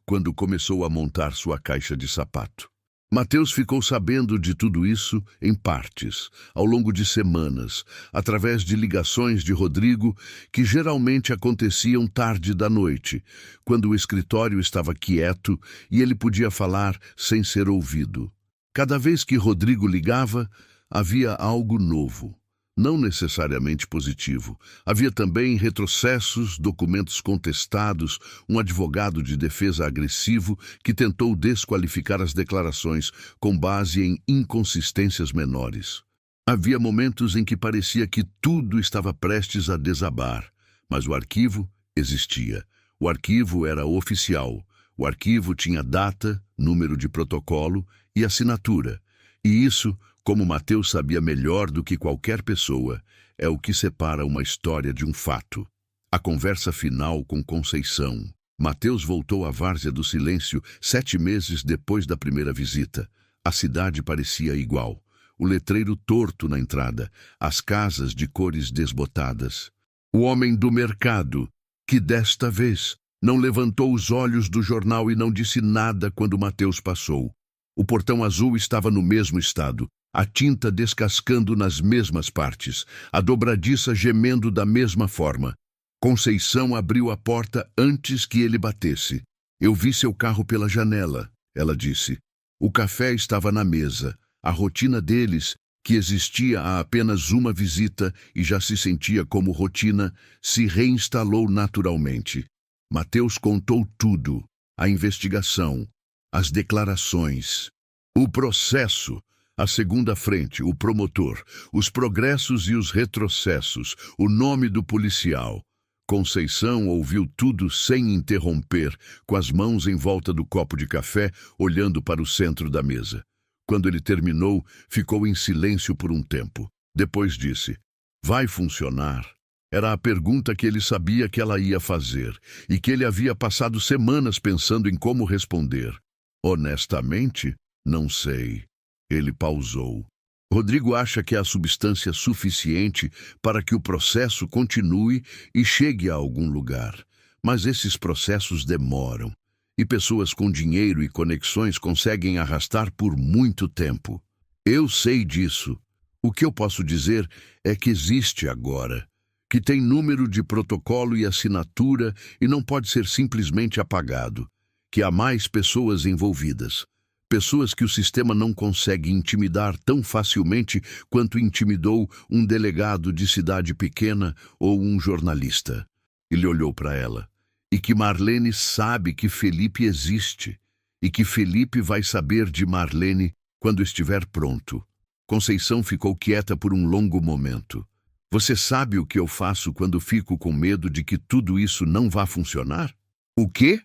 quando começou a montar sua caixa de sapato. Mateus ficou sabendo de tudo isso em partes, ao longo de semanas, através de ligações de Rodrigo que geralmente aconteciam tarde da noite, quando o escritório estava quieto e ele podia falar sem ser ouvido. Cada vez que Rodrigo ligava, havia algo novo, não necessariamente positivo. Havia também retrocessos, documentos contestados, um advogado de defesa agressivo que tentou desqualificar as declarações com base em inconsistências menores. Havia momentos em que parecia que tudo estava prestes a desabar, mas o arquivo existia. O arquivo era oficial. O arquivo tinha data, número de protocolo e assinatura. E isso, como Mateus sabia melhor do que qualquer pessoa, é o que separa uma história de um fato. A conversa final com Conceição. Mateus voltou à várzea do silêncio 7 meses depois da primeira visita. A cidade parecia igual. O letreiro torto na entrada, as casas de cores desbotadas. O homem do mercado, que desta vez não levantou os olhos do jornal e não disse nada quando Mateus passou. O portão azul estava no mesmo estado, a tinta descascando nas mesmas partes, a dobradiça gemendo da mesma forma. Conceição abriu a porta antes que ele batesse. Eu vi seu carro pela janela, ela disse. O café estava na mesa. A rotina deles, que existia há apenas uma visita e já se sentia como rotina, se reinstalou naturalmente. Mateus contou tudo, a investigação, as declarações, o processo, a segunda frente, o promotor, os progressos e os retrocessos, o nome do policial. Conceição ouviu tudo sem interromper, com as mãos em volta do copo de café, olhando para o centro da mesa. Quando ele terminou, ficou em silêncio por um tempo. Depois disse, vai funcionar? Era a pergunta que ele sabia que ela ia fazer e que ele havia passado semanas pensando em como responder. Honestamente, não sei. Ele pausou. Rodrigo acha que há substância suficiente para que o processo continue e chegue a algum lugar. Mas esses processos demoram. E pessoas com dinheiro e conexões conseguem arrastar por muito tempo. Eu sei disso. O que eu posso dizer é que existe agora, que tem número de protocolo e assinatura e não pode ser simplesmente apagado, que há mais pessoas envolvidas, pessoas que o sistema não consegue intimidar tão facilmente quanto intimidou um delegado de cidade pequena ou um jornalista. Ele olhou para ela. E que Marlene sabe que Felipe existe, e que Felipe vai saber de Marlene quando estiver pronto. Conceição ficou quieta por um longo momento. Você sabe o que eu faço quando fico com medo de que tudo isso não vá funcionar? O quê?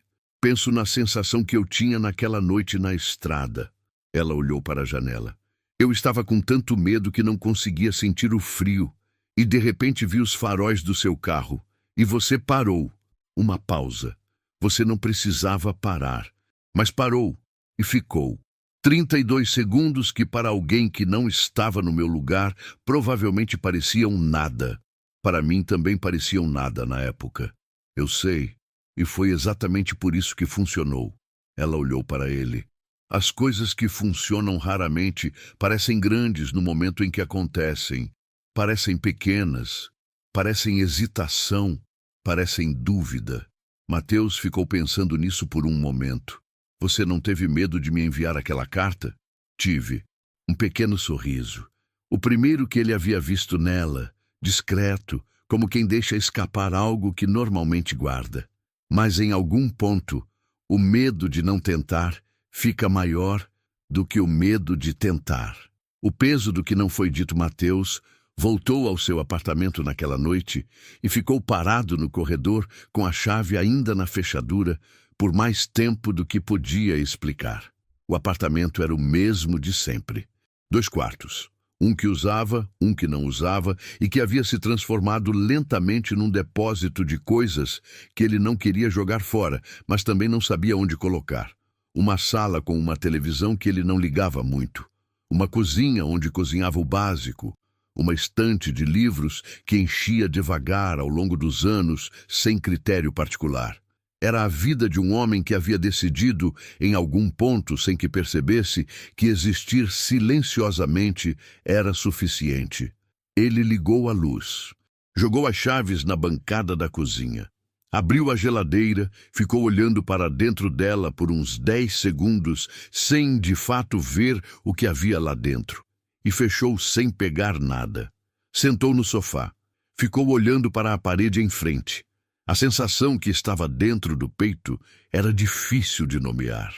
Penso na sensação que eu tinha naquela noite na estrada. Ela olhou para a janela. Eu estava com tanto medo que não conseguia sentir o frio. E de repente vi os faróis do seu carro. E você parou. Uma pausa. Você não precisava parar. Mas parou e ficou. 32 segundos que para alguém que não estava no meu lugar provavelmente pareciam nada. Para mim também pareciam nada na época. Eu sei. E foi exatamente por isso que funcionou. Ela olhou para ele. As coisas que funcionam raramente parecem grandes no momento em que acontecem. Parecem pequenas. Parecem hesitação. Parecem dúvida. Mateus ficou pensando nisso por um momento. Você não teve medo de me enviar aquela carta? Tive. Um pequeno sorriso. O primeiro que ele havia visto nela, discreto, como quem deixa escapar algo que normalmente guarda. Mas em algum ponto, o medo de não tentar fica maior do que o medo de tentar. O peso do que não foi dito Mateus voltou ao seu apartamento naquela noite e ficou parado no corredor com a chave ainda na fechadura por mais tempo do que podia explicar. O apartamento era o mesmo de sempre. 2 quartos. Um que usava, um que não usava e que havia se transformado lentamente num depósito de coisas que ele não queria jogar fora, mas também não sabia onde colocar. Uma sala com uma televisão que ele não ligava muito. Uma cozinha onde cozinhava o básico. Uma estante de livros que enchia devagar ao longo dos anos, sem critério particular. Era a vida de um homem que havia decidido, em algum ponto, sem que percebesse, que existir silenciosamente era suficiente. Ele ligou a luz. Jogou as chaves na bancada da cozinha. Abriu a geladeira, ficou olhando para dentro dela por uns 10 segundos, sem, de fato, ver o que havia lá dentro. E fechou sem pegar nada. Sentou no sofá. Ficou olhando para a parede em frente. A sensação que estava dentro do peito era difícil de nomear.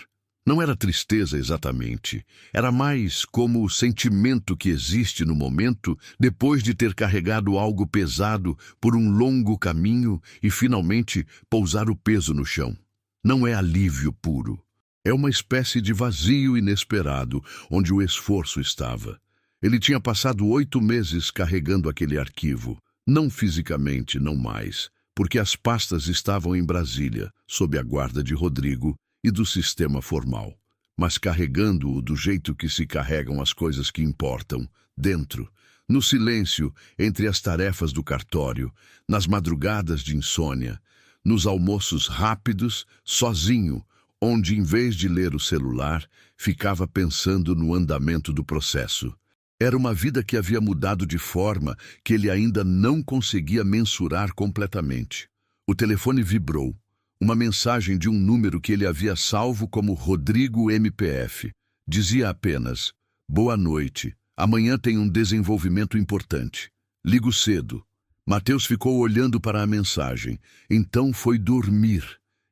Não era tristeza exatamente. Era mais como o sentimento que existe no momento depois de ter carregado algo pesado por um longo caminho e finalmente pousar o peso no chão. Não é alívio puro. É uma espécie de vazio inesperado onde o esforço estava. Ele tinha passado 8 meses carregando aquele arquivo. Não fisicamente, não mais, porque as pastas estavam em Brasília, sob a guarda de Rodrigo e do sistema formal, mas carregando-o do jeito que se carregam as coisas que importam, dentro, no silêncio, entre as tarefas do cartório, nas madrugadas de insônia, nos almoços rápidos, sozinho, onde, em vez de ler o celular, ficava pensando no andamento do processo. Era uma vida que havia mudado de forma que ele ainda não conseguia mensurar completamente. O telefone vibrou. Uma mensagem de um número que ele havia salvo como Rodrigo MPF. Dizia apenas: "Boa noite. Amanhã tem um desenvolvimento importante. Ligo cedo." Mateus ficou olhando para a mensagem. Então foi dormir.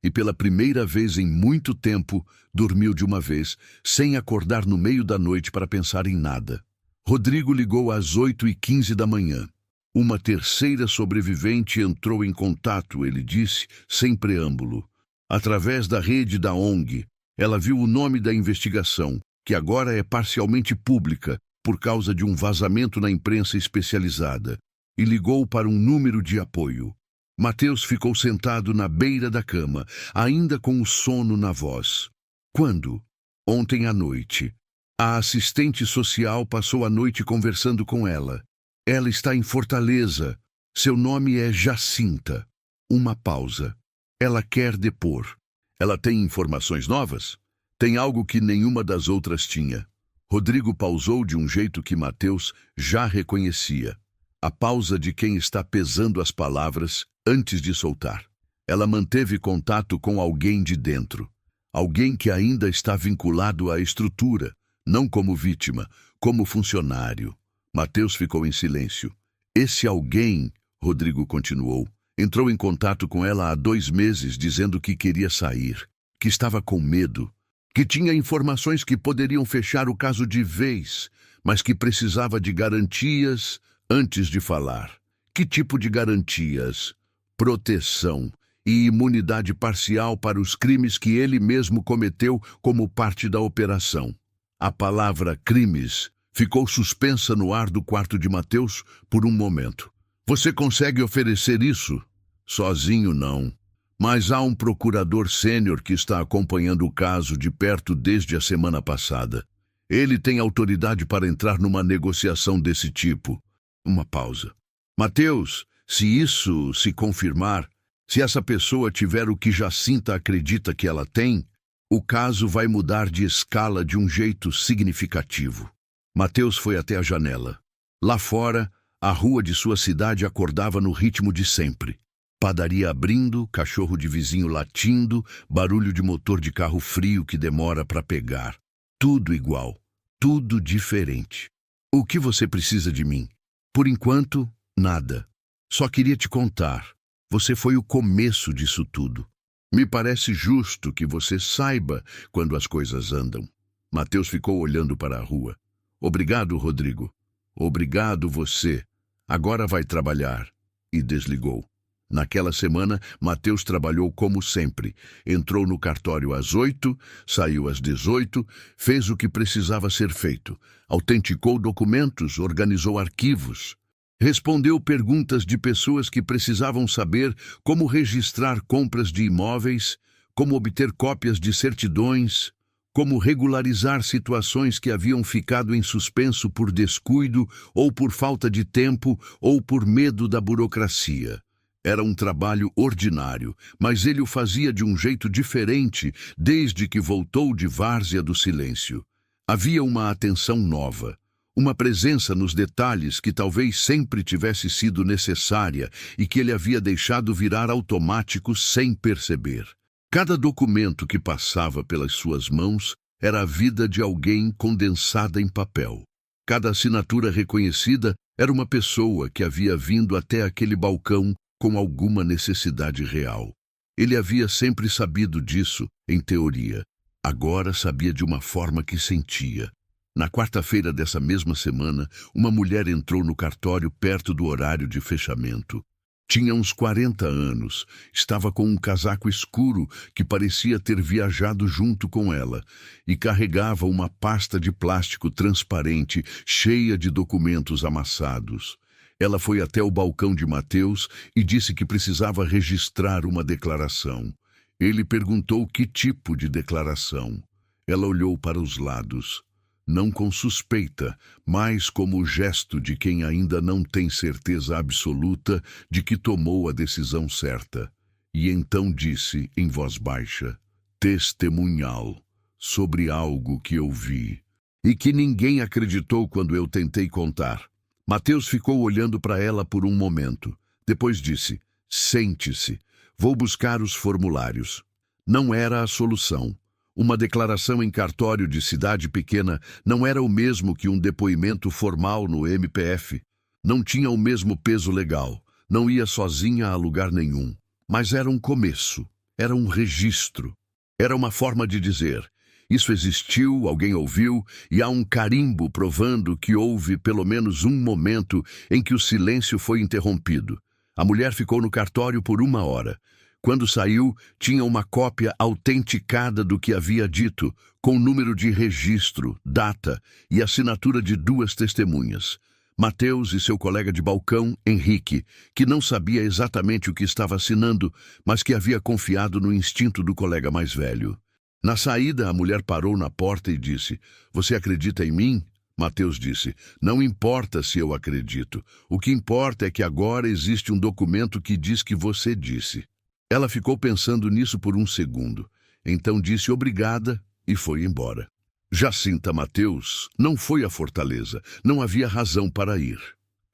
E pela primeira vez em muito tempo, dormiu de uma vez, sem acordar no meio da noite para pensar em nada. Rodrigo ligou às 8h15 da manhã. Uma terceira sobrevivente entrou em contato, ele disse, sem preâmbulo. Através da rede da ONG, ela viu o nome da investigação, que agora é parcialmente pública, por causa de um vazamento na imprensa especializada, e ligou para um número de apoio. Mateus ficou sentado na beira da cama, ainda com o sono na voz. Quando? Ontem à noite. A assistente social passou a noite conversando com ela. Ela está em Fortaleza. Seu nome é Jacinta. Uma pausa. Ela quer depor. Ela tem informações novas? Tem algo que nenhuma das outras tinha. Rodrigo pausou de um jeito que Mateus já reconhecia. A pausa de quem está pesando as palavras antes de soltar. Ela manteve contato com alguém de dentro. Alguém que ainda está vinculado à estrutura. Não como vítima, como funcionário. Mateus ficou em silêncio. Esse alguém, Rodrigo continuou, entrou em contato com ela há 2 meses dizendo que queria sair, que estava com medo, que tinha informações que poderiam fechar o caso de vez, mas que precisava de garantias antes de falar. Que tipo de garantias? Proteção. e imunidade parcial para os crimes que ele mesmo cometeu como parte da operação. A palavra crimes ficou suspensa no ar do quarto de Mateus por um momento. Você consegue oferecer isso? Sozinho, não. Mas há um procurador sênior que está acompanhando o caso de perto desde a semana passada. Ele tem autoridade para entrar numa negociação desse tipo. Uma pausa. Mateus, se isso se confirmar, se essa pessoa tiver o que Jacinta acredita que ela tem, o caso vai mudar de escala de um jeito significativo. Mateus foi até a janela. Lá fora, a rua de sua cidade acordava no ritmo de sempre. Padaria abrindo, cachorro de vizinho latindo, barulho de motor de carro frio que demora para pegar. Tudo igual, tudo diferente. O que você precisa de mim? Por enquanto, nada. Só queria te contar. Você foi o começo disso tudo. Me parece justo que você saiba quando as coisas andam. Mateus ficou olhando para a rua. Obrigado, Rodrigo. Obrigado você. Agora vai trabalhar. E desligou. Naquela semana, Mateus trabalhou como sempre. Entrou no cartório às 8, saiu às 18, fez o que precisava ser feito. Autenticou documentos, organizou arquivos. Respondeu perguntas de pessoas que precisavam saber como registrar compras de imóveis, como obter cópias de certidões, como regularizar situações que haviam ficado em suspenso por descuido ou por falta de tempo ou por medo da burocracia. Era um trabalho ordinário, mas ele o fazia de um jeito diferente desde que voltou de várzea do silêncio. Havia uma atenção nova, uma presença nos detalhes que talvez sempre tivesse sido necessária e que ele havia deixado virar automático sem perceber. Cada documento que passava pelas suas mãos era a vida de alguém condensada em papel. Cada assinatura reconhecida era uma pessoa que havia vindo até aquele balcão com alguma necessidade real. Ele havia sempre sabido disso, em teoria. Agora sabia de uma forma que sentia. Na quarta-feira dessa mesma semana, uma mulher entrou no cartório perto do horário de fechamento. Tinha uns 40 anos, estava com um casaco escuro que parecia ter viajado junto com ela e carregava uma pasta de plástico transparente cheia de documentos amassados. Ela foi até o balcão de Mateus e disse que precisava registrar uma declaração. Ele perguntou que tipo de declaração. Ela olhou para os lados. Não com suspeita, mas como o gesto de quem ainda não tem certeza absoluta de que tomou a decisão certa. E então disse, em voz baixa, testemunhal, sobre algo que eu vi, e que ninguém acreditou quando eu tentei contar. Mateus ficou olhando para ela por um momento. Depois disse, sente-se, vou buscar os formulários. Não era a solução. Uma declaração em cartório de cidade pequena não era o mesmo que um depoimento formal no MPF. Não tinha o mesmo peso legal, não ia sozinha a lugar nenhum. Mas era um começo, era um registro. Era uma forma de dizer, isso existiu, alguém ouviu, e há um carimbo provando que houve pelo menos um momento em que o silêncio foi interrompido. A mulher ficou no cartório por 1 hora. Quando saiu, tinha uma cópia autenticada do que havia dito, com número de registro, data e assinatura de 2 testemunhas. Mateus e seu colega de balcão, Henrique, que não sabia exatamente o que estava assinando, mas que havia confiado no instinto do colega mais velho. Na saída, a mulher parou na porta e disse, você acredita em mim? Mateus disse, não importa se eu acredito. O que importa é que agora existe um documento que diz que você disse. Ela ficou pensando nisso por um segundo. Então disse obrigada e foi embora. Jacinta Mateus não foi à fortaleza. Não havia razão para ir.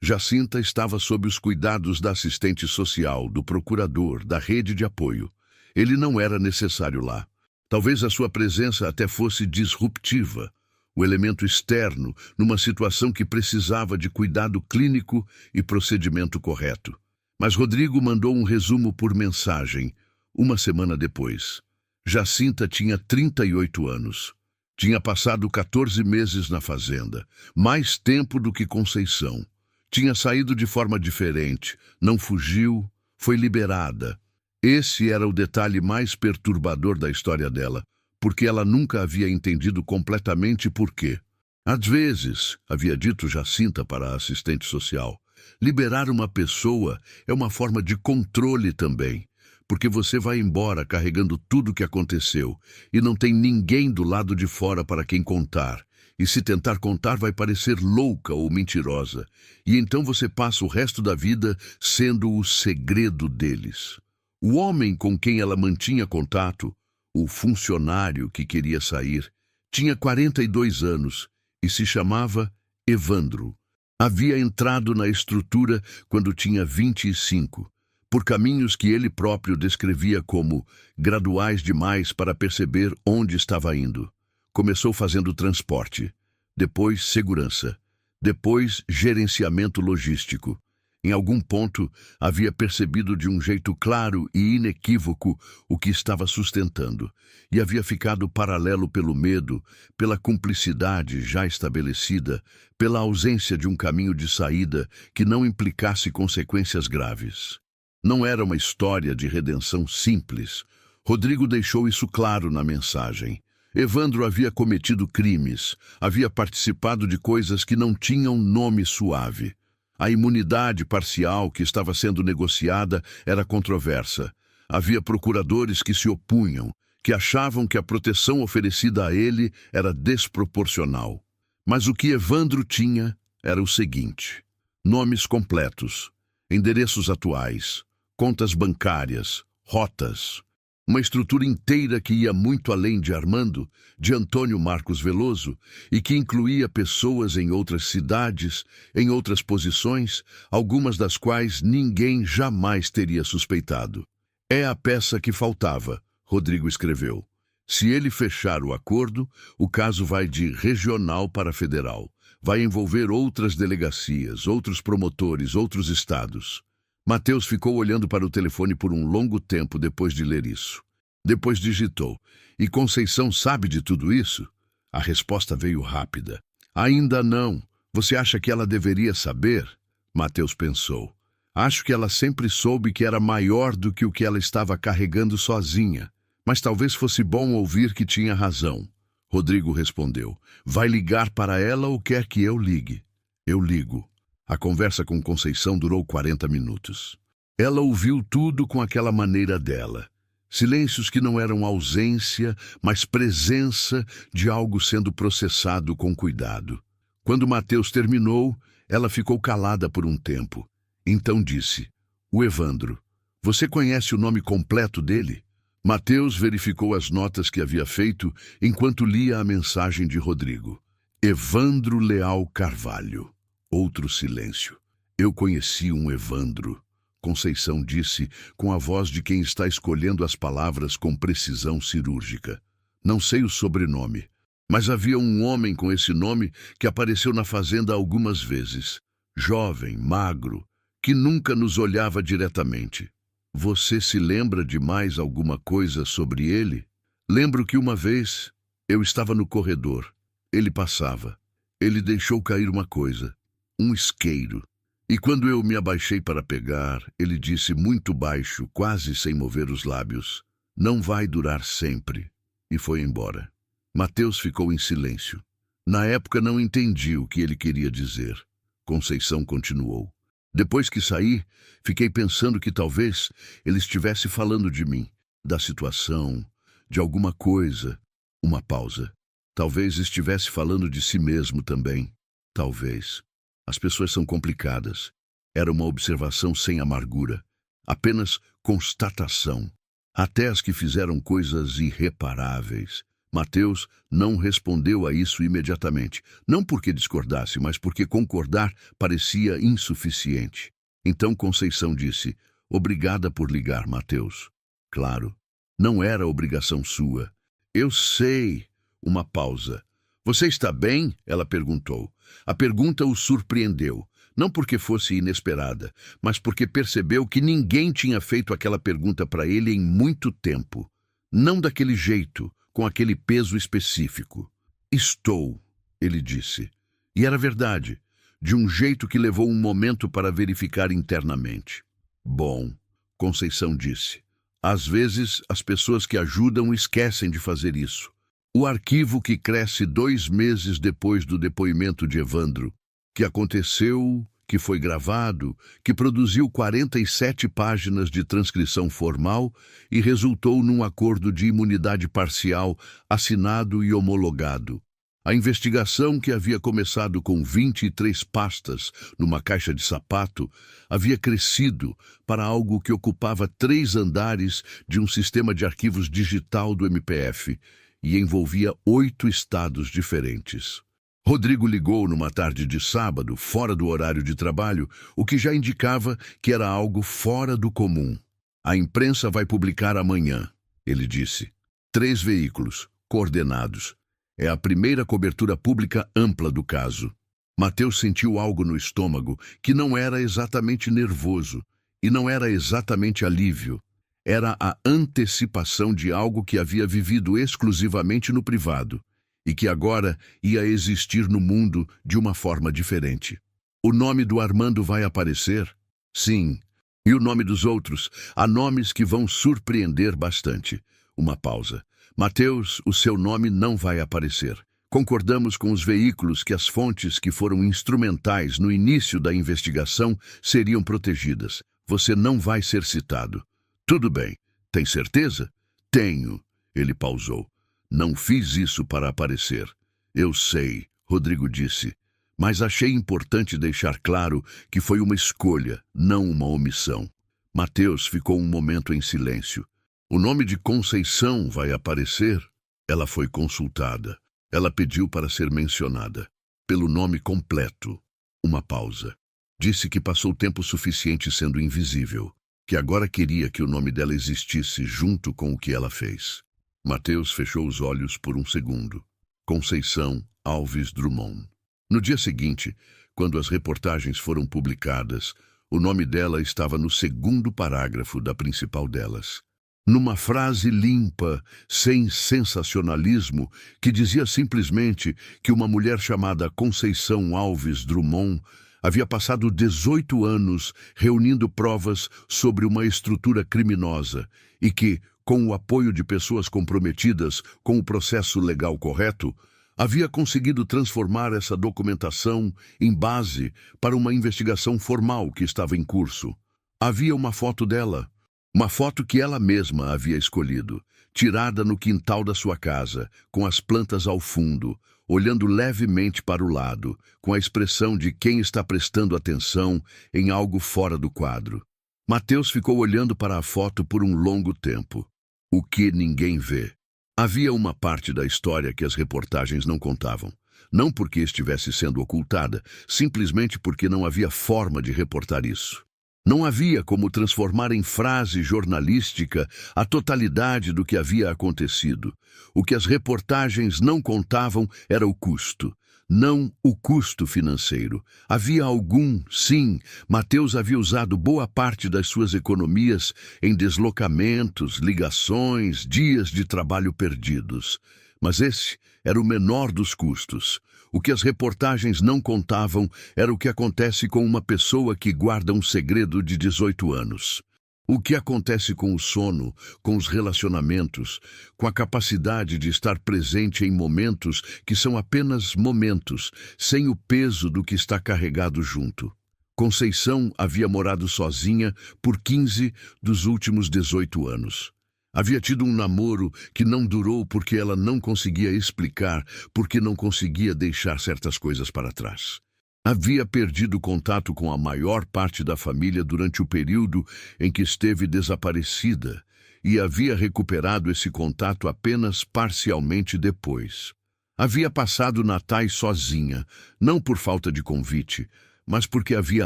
Jacinta estava sob os cuidados da assistente social, do procurador, da rede de apoio. Ele não era necessário lá. Talvez a sua presença até fosse disruptiva. O elemento externo, numa situação que precisava de cuidado clínico e procedimento correto. Mas Rodrigo mandou um resumo por mensagem, 1 semana depois. Jacinta tinha 38 anos. Tinha passado 14 meses na fazenda, mais tempo do que Conceição. Tinha saído de forma diferente, não fugiu, foi liberada. Esse era o detalhe mais perturbador da história dela, porque ela nunca havia entendido completamente por quê. Às vezes, havia dito Jacinta para a assistente social, liberar uma pessoa é uma forma de controle também, porque você vai embora carregando tudo o que aconteceu e não tem ninguém do lado de fora para quem contar. E se tentar contar vai parecer louca ou mentirosa, e então você passa o resto da vida sendo o segredo deles. O homem com quem ela mantinha contato, o funcionário que queria sair, tinha 42 anos e se chamava Evandro. Havia entrado na estrutura quando tinha 25, por caminhos que ele próprio descrevia como graduais demais para perceber onde estava indo. Começou fazendo transporte, depois segurança, depois gerenciamento logístico. Em algum ponto, havia percebido de um jeito claro e inequívoco o que estava sustentando, e havia ficado paralelo pelo medo, pela cumplicidade já estabelecida, pela ausência de um caminho de saída que não implicasse consequências graves. Não era uma história de redenção simples. Rodrigo deixou isso claro na mensagem. Evandro havia cometido crimes, havia participado de coisas que não tinham nome suave. A imunidade parcial que estava sendo negociada era controversa. Havia procuradores que se opunham, que achavam que a proteção oferecida a ele era desproporcional. Mas o que Evandro tinha era o seguinte: nomes completos, endereços atuais, contas bancárias, rotas. Uma estrutura inteira que ia muito além de Armando, de Antônio Marcos Veloso, e que incluía pessoas em outras cidades, em outras posições, algumas das quais ninguém jamais teria suspeitado. É a peça que faltava, Rodrigo escreveu. Se ele fechar o acordo, o caso vai de regional para federal. Vai envolver outras delegacias, outros promotores, outros estados. Mateus ficou olhando para o telefone por um longo tempo depois de ler isso. Depois digitou: "E Conceição sabe de tudo isso?" A resposta veio rápida. "Ainda não. Você acha que ela deveria saber?" Mateus pensou. "Acho que ela sempre soube que era maior do que o que ela estava carregando sozinha. Mas talvez fosse bom ouvir que tinha razão." Rodrigo respondeu: "Vai ligar para ela ou quer que eu ligue?" "Eu ligo." A conversa com Conceição durou 40 minutos. Ela ouviu tudo com aquela maneira dela. Silêncios que não eram ausência, mas presença de algo sendo processado com cuidado. Quando Mateus terminou, ela ficou calada por um tempo. Então disse: "O Evandro. Você conhece o nome completo dele?" Mateus verificou as notas que havia feito enquanto lia a mensagem de Rodrigo. Evandro Leal Carvalho. Outro silêncio. "Eu conheci um Evandro", Conceição disse com a voz de quem está escolhendo as palavras com precisão cirúrgica. "Não sei o sobrenome, mas havia um homem com esse nome que apareceu na fazenda algumas vezes. Jovem, magro, que nunca nos olhava diretamente. Você se lembra de mais alguma coisa sobre ele?" "Lembro que uma vez eu estava no corredor. Ele passava. Ele deixou cair uma coisa. Um isqueiro. E quando eu me abaixei para pegar, ele disse muito baixo, quase sem mover os lábios: 'Não vai durar sempre.' E foi embora." Mateus ficou em silêncio. "Na época não entendi o que ele queria dizer." Conceição continuou: "Depois que saí, fiquei pensando que talvez ele estivesse falando de mim, da situação, de alguma coisa." Uma pausa. "Talvez estivesse falando de si mesmo também. Talvez. As pessoas são complicadas." Era uma observação sem amargura, apenas constatação. Até as que fizeram coisas irreparáveis. Mateus não respondeu a isso imediatamente, não porque discordasse, mas porque concordar parecia insuficiente. Então Conceição disse: "Obrigada por ligar, Mateus." "Claro, não era obrigação sua." "Eu sei." Uma pausa. "Você está bem?" ela perguntou. A pergunta o surpreendeu, não porque fosse inesperada, mas porque percebeu que ninguém tinha feito aquela pergunta para ele em muito tempo. Não daquele jeito, com aquele peso específico. "Estou", ele disse. E era verdade, de um jeito que levou um momento para verificar internamente. "Bom", Conceição disse. Às vezes, as pessoas que ajudam esquecem de fazer isso. O arquivo que cresce 2 meses depois do depoimento de Evandro, que aconteceu, que foi gravado, que produziu 47 páginas de transcrição formal e resultou num acordo de imunidade parcial assinado e homologado. A investigação, que havia começado com 23 pastas numa caixa de sapato, havia crescido para algo que ocupava 3 andares de um sistema de arquivos digital do MPF e envolvia 8 estados diferentes. Rodrigo ligou numa tarde de sábado, fora do horário de trabalho, o que já indicava que era algo fora do comum. A imprensa vai publicar amanhã, ele disse. 3 veículos, coordenados. É a primeira cobertura pública ampla do caso. Mateus sentiu algo no estômago que não era exatamente nervoso e não era exatamente alívio. Era a antecipação de algo que havia vivido exclusivamente no privado e que agora ia existir no mundo de uma forma diferente. O nome do Armando vai aparecer? Sim. E o nome dos outros? Há nomes que vão surpreender bastante. Uma pausa. Mateus, o seu nome não vai aparecer. Concordamos com os veículos que as fontes que foram instrumentais no início da investigação seriam protegidas. Você não vai ser citado. Tudo bem. Tem certeza? Tenho. Ele pausou. Não fiz isso para aparecer. Eu sei, Rodrigo disse, mas achei importante deixar claro que foi uma escolha, não uma omissão. Mateus ficou um momento em silêncio. O nome de Conceição vai aparecer? Ela foi consultada. Ela pediu para ser mencionada, pelo nome completo. Uma pausa. Disse que passou tempo suficiente sendo invisível, que agora queria que o nome dela existisse junto com o que ela fez. Mateus fechou os olhos por um segundo. Conceição Alves Drummond. No dia seguinte, quando as reportagens foram publicadas, o nome dela estava no 2º parágrafo da principal delas. Numa frase limpa, sem sensacionalismo, que dizia simplesmente que uma mulher chamada Conceição Alves Drummond havia passado 18 anos reunindo provas sobre uma estrutura criminosa e que, com o apoio de pessoas comprometidas com o processo legal correto, havia conseguido transformar essa documentação em base para uma investigação formal que estava em curso. Havia uma foto dela, uma foto que ela mesma havia escolhido, tirada no quintal da sua casa, com as plantas ao fundo, olhando levemente para o lado, com a expressão de quem está prestando atenção em algo fora do quadro. Mateus ficou olhando para a foto por um longo tempo. O que ninguém vê. Havia uma parte da história que as reportagens não contavam. Não porque estivesse sendo ocultada, simplesmente porque não havia forma de reportar isso. Não havia como transformar em frase jornalística a totalidade do que havia acontecido. O que as reportagens não contavam era o custo. Não o custo financeiro. Havia algum, sim, Mateus havia usado boa parte das suas economias em deslocamentos, ligações, dias de trabalho perdidos. Mas esse era o menor dos custos. O que as reportagens não contavam era o que acontece com uma pessoa que guarda um segredo de 18 anos. O que acontece com o sono, com os relacionamentos, com a capacidade de estar presente em momentos que são apenas momentos, sem o peso do que está carregado junto. Conceição havia morado sozinha por 15 dos últimos 18 anos. Havia tido um namoro que não durou porque ela não conseguia explicar, porque não conseguia deixar certas coisas para trás. Havia perdido contato com a maior parte da família durante o período em que esteve desaparecida e havia recuperado esse contato apenas parcialmente depois. Havia passado natais sozinha, não por falta de convite, mas porque havia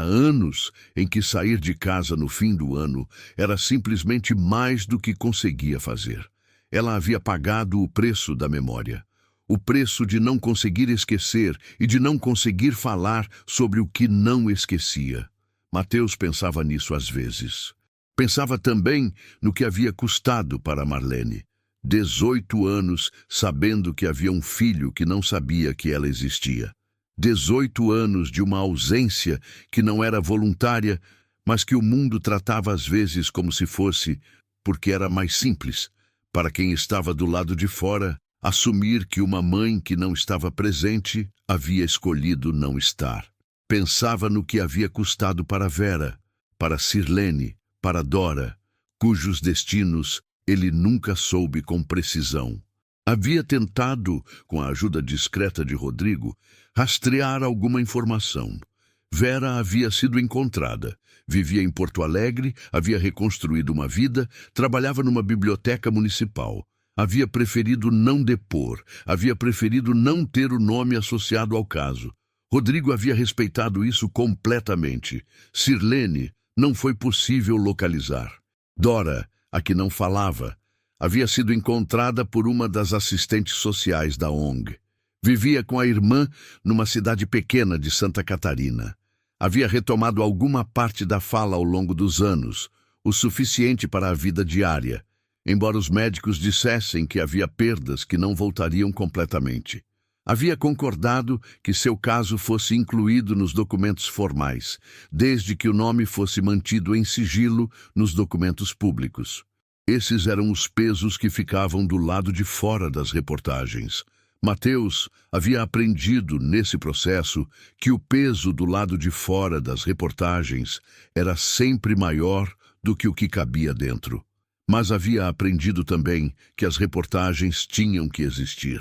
anos em que sair de casa no fim do ano era simplesmente mais do que conseguia fazer. Ela havia pagado o preço da memória. O preço de não conseguir esquecer e de não conseguir falar sobre o que não esquecia. Mateus pensava nisso às vezes. Pensava também no que havia custado para Marlene. 18 anos sabendo que havia um filho que não sabia que ela existia. 18 anos de uma ausência que não era voluntária, mas que o mundo tratava às vezes como se fosse, porque era mais simples, para quem estava do lado de fora, assumir que uma mãe que não estava presente havia escolhido não estar. Pensava no que havia custado para Vera, para Sirlene, para Dora, cujos destinos ele nunca soube com precisão. Havia tentado, com a ajuda discreta de Rodrigo, rastrear alguma informação. Vera havia sido encontrada. Vivia em Porto Alegre, havia reconstruído uma vida, trabalhava numa biblioteca municipal. Havia preferido não depor, havia preferido não ter o nome associado ao caso. Rodrigo havia respeitado isso completamente. Sirlene não foi possível localizar. Dora, a que não falava, havia sido encontrada por uma das assistentes sociais da ONG. Vivia com a irmã numa cidade pequena de Santa Catarina. Havia retomado alguma parte da fala ao longo dos anos, o suficiente para a vida diária, embora os médicos dissessem que havia perdas que não voltariam completamente. Havia concordado que seu caso fosse incluído nos documentos formais, desde que o nome fosse mantido em sigilo nos documentos públicos. Esses eram os pesos que ficavam do lado de fora das reportagens. Mateus havia aprendido, nesse processo, que o peso do lado de fora das reportagens era sempre maior do que o que cabia dentro. Mas havia aprendido também que as reportagens tinham que existir.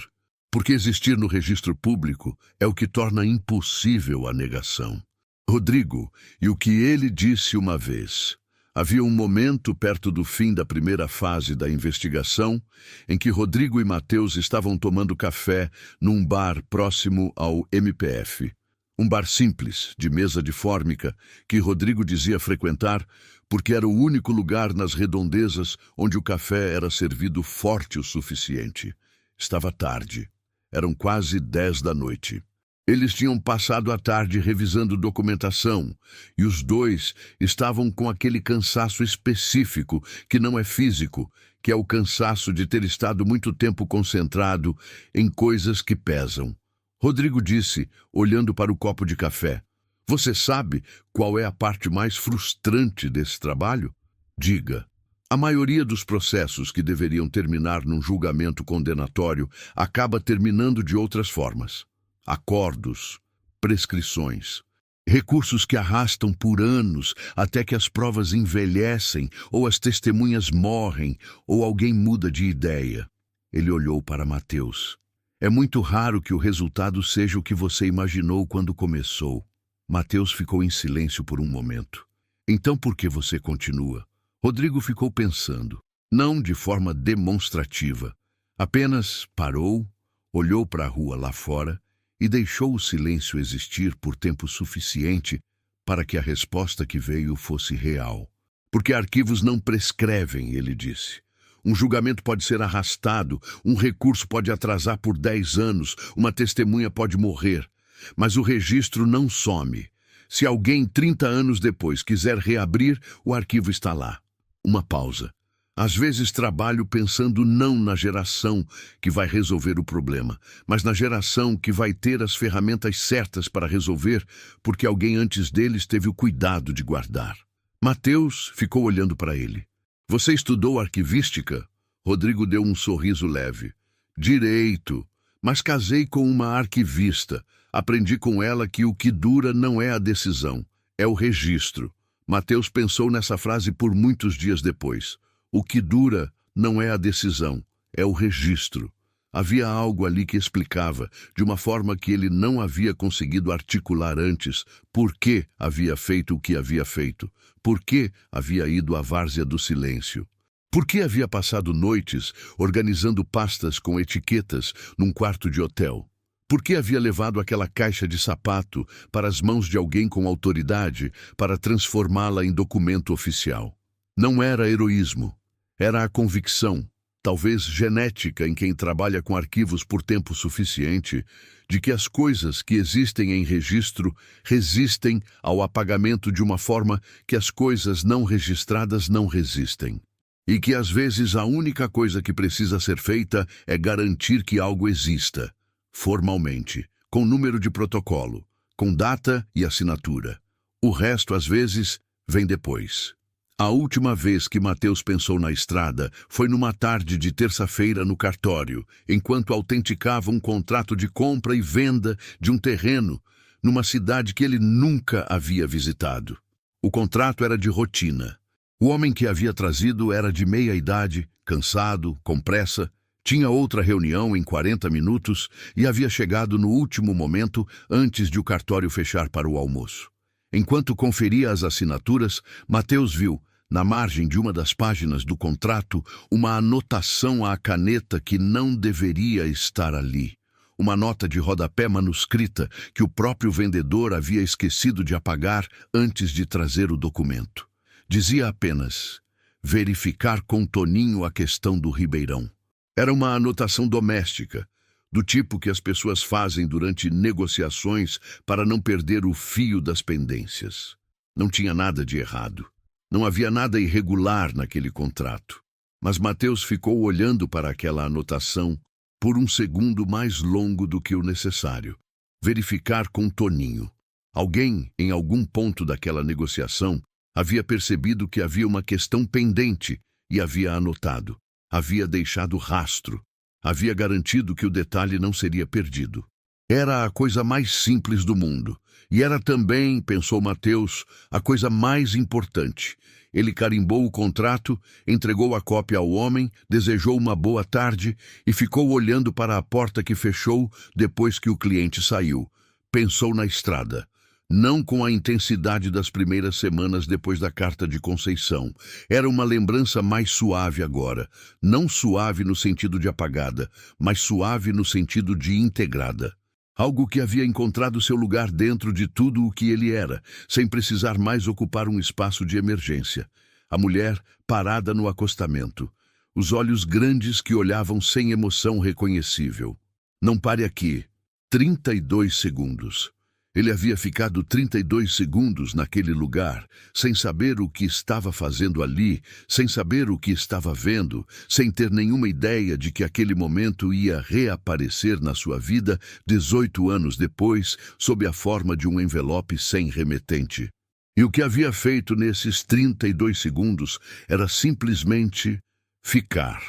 Porque existir no registro público é o que torna impossível a negação. Rodrigo, e o que ele disse uma vez. Havia um momento perto do fim da primeira fase da investigação em que Rodrigo e Mateus estavam tomando café num bar próximo ao MPF. Um bar simples, de mesa de fórmica, que Rodrigo dizia frequentar porque era o único lugar nas redondezas onde o café era servido forte o suficiente. Estava tarde. Eram quase 10 da noite. Eles tinham passado a tarde revisando documentação, e os dois estavam com aquele cansaço específico, que não é físico, que é o cansaço de ter estado muito tempo concentrado em coisas que pesam. Rodrigo disse, olhando para o copo de café, "Você sabe qual é a parte mais frustrante desse trabalho? Diga." A maioria dos processos que deveriam terminar num julgamento condenatório acaba terminando de outras formas. Acordos, prescrições, recursos que arrastam por anos até que as provas envelhecem ou as testemunhas morrem ou alguém muda de ideia. Ele olhou para Mateus. "É muito raro que o resultado seja o que você imaginou quando começou." Mateus ficou em silêncio por um momento. "Então por que você continua?" Rodrigo ficou pensando, não de forma demonstrativa. Apenas parou, olhou para a rua lá fora e deixou o silêncio existir por tempo suficiente para que a resposta que veio fosse real. "Porque arquivos não prescrevem", ele disse. "Um julgamento pode ser arrastado, um recurso pode atrasar por 10 anos, uma testemunha pode morrer, mas o registro não some. Se alguém 30 anos depois quiser reabrir, o arquivo está lá." Uma pausa. "Às vezes trabalho pensando não na geração que vai resolver o problema, mas na geração que vai ter as ferramentas certas para resolver, porque alguém antes deles teve o cuidado de guardar." Mateus ficou olhando para ele. "Você estudou arquivística?" Rodrigo deu um sorriso leve. "Direito, mas casei com uma arquivista. Aprendi com ela que o que dura não é a decisão, é o registro." Mateus pensou nessa frase por muitos dias depois. O que dura não é a decisão, é o registro. Havia algo ali que explicava, de uma forma que ele não havia conseguido articular antes, por que havia feito o que havia feito, por que havia ido à várzea do silêncio. Por que havia passado noites organizando pastas com etiquetas num quarto de hotel? Por que havia levado aquela caixa de sapato para as mãos de alguém com autoridade para transformá-la em documento oficial? Não era heroísmo, era a convicção, talvez genética em quem trabalha com arquivos por tempo suficiente, de que as coisas que existem em registro resistem ao apagamento de uma forma que as coisas não registradas não resistem. E que às vezes a única coisa que precisa ser feita é garantir que algo exista. Formalmente, com número de protocolo, com data e assinatura. O resto, às vezes, vem depois. A última vez que Mateus pensou na estrada foi numa tarde de terça-feira no cartório, enquanto autenticava um contrato de compra e venda de um terreno numa cidade que ele nunca havia visitado. O contrato era de rotina. O homem que havia trazido era de meia-idade, cansado, com pressa, tinha outra reunião em 40 minutos e havia chegado no último momento antes de o cartório fechar para o almoço. Enquanto conferia as assinaturas, Mateus viu, na margem de uma das páginas do contrato, uma anotação à caneta que não deveria estar ali. Uma nota de rodapé manuscrita que o próprio vendedor havia esquecido de apagar antes de trazer o documento. Dizia apenas: verificar com Toninho a questão do Ribeirão. Era uma anotação doméstica, do tipo que as pessoas fazem durante negociações para não perder o fio das pendências. Não tinha nada de errado. Não havia nada irregular naquele contrato. Mas Mateus ficou olhando para aquela anotação por um segundo mais longo do que o necessário. Verificar com Toninho. Alguém, em algum ponto daquela negociação, havia percebido que havia uma questão pendente e havia anotado. Havia deixado rastro. Havia garantido que o detalhe não seria perdido. Era a coisa mais simples do mundo. E era também, pensou Mateus, a coisa mais importante. Ele carimbou o contrato, entregou a cópia ao homem, desejou uma boa tarde e ficou olhando para a porta que fechou depois que o cliente saiu. Pensou na estrada. Não com a intensidade das primeiras semanas depois da carta de Conceição. Era uma lembrança mais suave agora. Não suave no sentido de apagada, mas suave no sentido de integrada. Algo que havia encontrado seu lugar dentro de tudo o que ele era, sem precisar mais ocupar um espaço de emergência. A mulher parada no acostamento. Os olhos grandes que olhavam sem emoção reconhecível. Não pare aqui. 32 segundos. Ele havia ficado 32 segundos naquele lugar, sem saber o que estava fazendo ali, sem saber o que estava vendo, sem ter nenhuma ideia de que aquele momento ia reaparecer na sua vida 18 anos depois, sob a forma de um envelope sem remetente. E o que havia feito nesses 32 segundos era simplesmente ficar,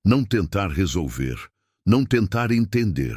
não tentar resolver, não tentar entender,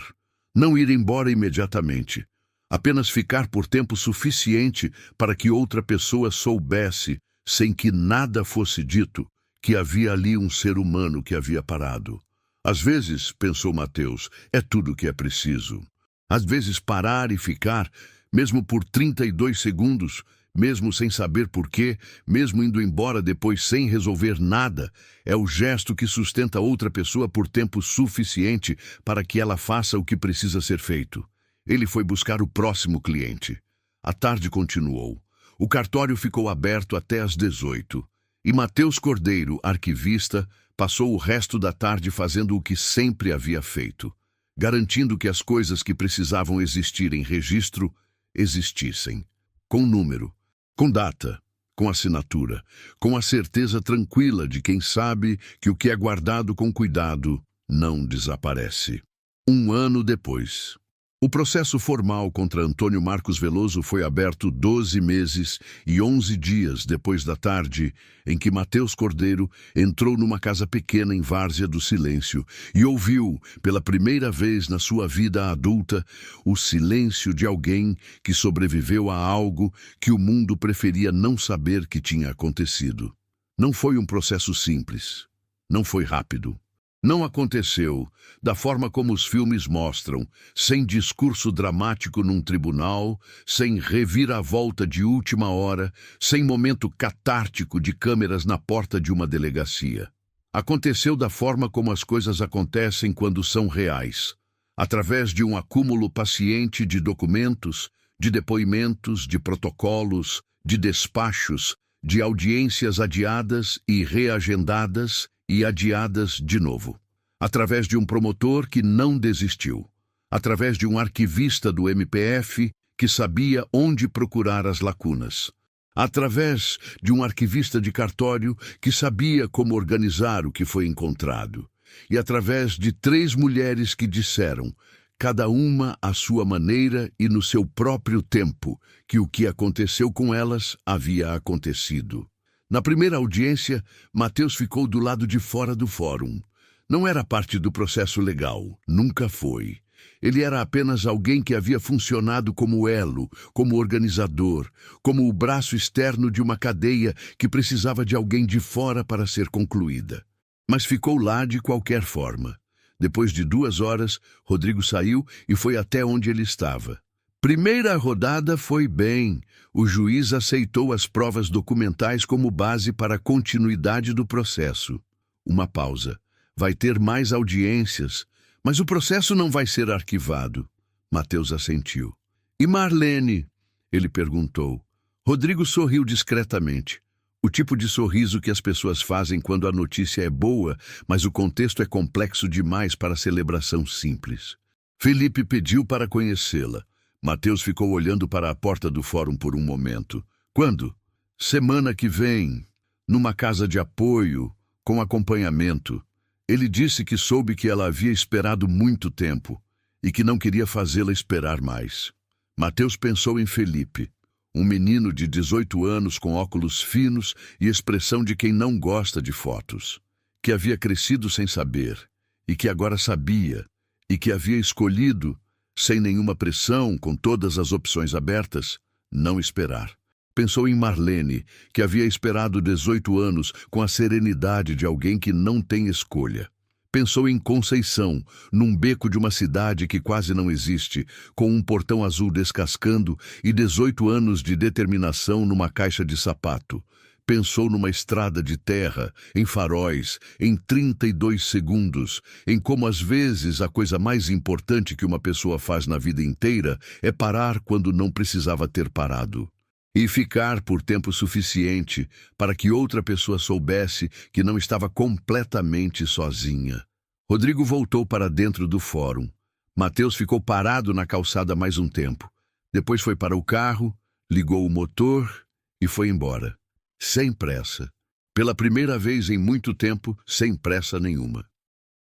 não ir embora imediatamente. Apenas ficar por tempo suficiente para que outra pessoa soubesse, sem que nada fosse dito, que havia ali um ser humano que havia parado. Às vezes, pensou Mateus, é tudo o que é preciso. Às vezes parar e ficar, mesmo por 32 segundos, mesmo sem saber porquê, mesmo indo embora depois sem resolver nada, é o gesto que sustenta outra pessoa por tempo suficiente para que ela faça o que precisa ser feito. Ele foi buscar o próximo cliente. A tarde continuou. O cartório ficou aberto até às 18. E Mateus Cordeiro, arquivista, passou o resto da tarde fazendo o que sempre havia feito, garantindo que as coisas que precisavam existir em registro existissem. Com número, com data, com assinatura, com a certeza tranquila de quem sabe que o que é guardado com cuidado não desaparece. 1 ano depois. O processo formal contra Antônio Marcos Veloso foi aberto 12 meses e 11 dias depois da tarde em que Mateus Cordeiro entrou numa casa pequena em Várzea do Silêncio e ouviu, pela primeira vez na sua vida adulta, o silêncio de alguém que sobreviveu a algo que o mundo preferia não saber que tinha acontecido. Não foi um processo simples. Não foi rápido. Não aconteceu da forma como os filmes mostram, sem discurso dramático num tribunal, sem reviravolta de última hora, sem momento catártico de câmeras na porta de uma delegacia. Aconteceu da forma como as coisas acontecem quando são reais, através de um acúmulo paciente de documentos, de depoimentos, de protocolos, de despachos, de audiências adiadas e reagendadas, e adiadas de novo. Através de um promotor que não desistiu. Através de um arquivista do MPF que sabia onde procurar as lacunas. Através de um arquivista de cartório que sabia como organizar o que foi encontrado. E através de 3 mulheres que disseram, cada uma à sua maneira e no seu próprio tempo, que o que aconteceu com elas havia acontecido. Na primeira audiência, Mateus ficou do lado de fora do fórum. Não era parte do processo legal, nunca foi. Ele era apenas alguém que havia funcionado como elo, como organizador, como o braço externo de uma cadeia que precisava de alguém de fora para ser concluída. Mas ficou lá de qualquer forma. Depois de 2 horas, Rodrigo saiu e foi até onde ele estava. Primeira rodada foi bem. O juiz aceitou as provas documentais como base para a continuidade do processo. Uma pausa. Vai ter mais audiências, mas o processo não vai ser arquivado. Mateus assentiu. E Marlene? Ele perguntou. Rodrigo sorriu discretamente. O tipo de sorriso que as pessoas fazem quando a notícia é boa, mas o contexto é complexo demais para a celebração simples. Felipe pediu para conhecê-la. Mateus ficou olhando para a porta do fórum por um momento. Quando? Semana que vem, numa casa de apoio, com acompanhamento. Ele disse que soube que ela havia esperado muito tempo e que não queria fazê-la esperar mais. Mateus pensou em Felipe, um menino de 18 anos com óculos finos e expressão de quem não gosta de fotos, que havia crescido sem saber e que agora sabia e que havia escolhido, sem nenhuma pressão, com todas as opções abertas, não esperar. Pensou em Marlene, que havia esperado 18 anos com a serenidade de alguém que não tem escolha. Pensou em Conceição, num beco de uma cidade que quase não existe, com um portão azul descascando e 18 anos de determinação numa caixa de sapato. Pensou numa estrada de terra, em faróis, em 32 segundos, em como às vezes a coisa mais importante que uma pessoa faz na vida inteira é parar quando não precisava ter parado. E ficar por tempo suficiente para que outra pessoa soubesse que não estava completamente sozinha. Rodrigo voltou para dentro do fórum. Mateus ficou parado na calçada mais um tempo. Depois foi para o carro, ligou o motor e foi embora. Sem pressa. Pela primeira vez em muito tempo, sem pressa nenhuma.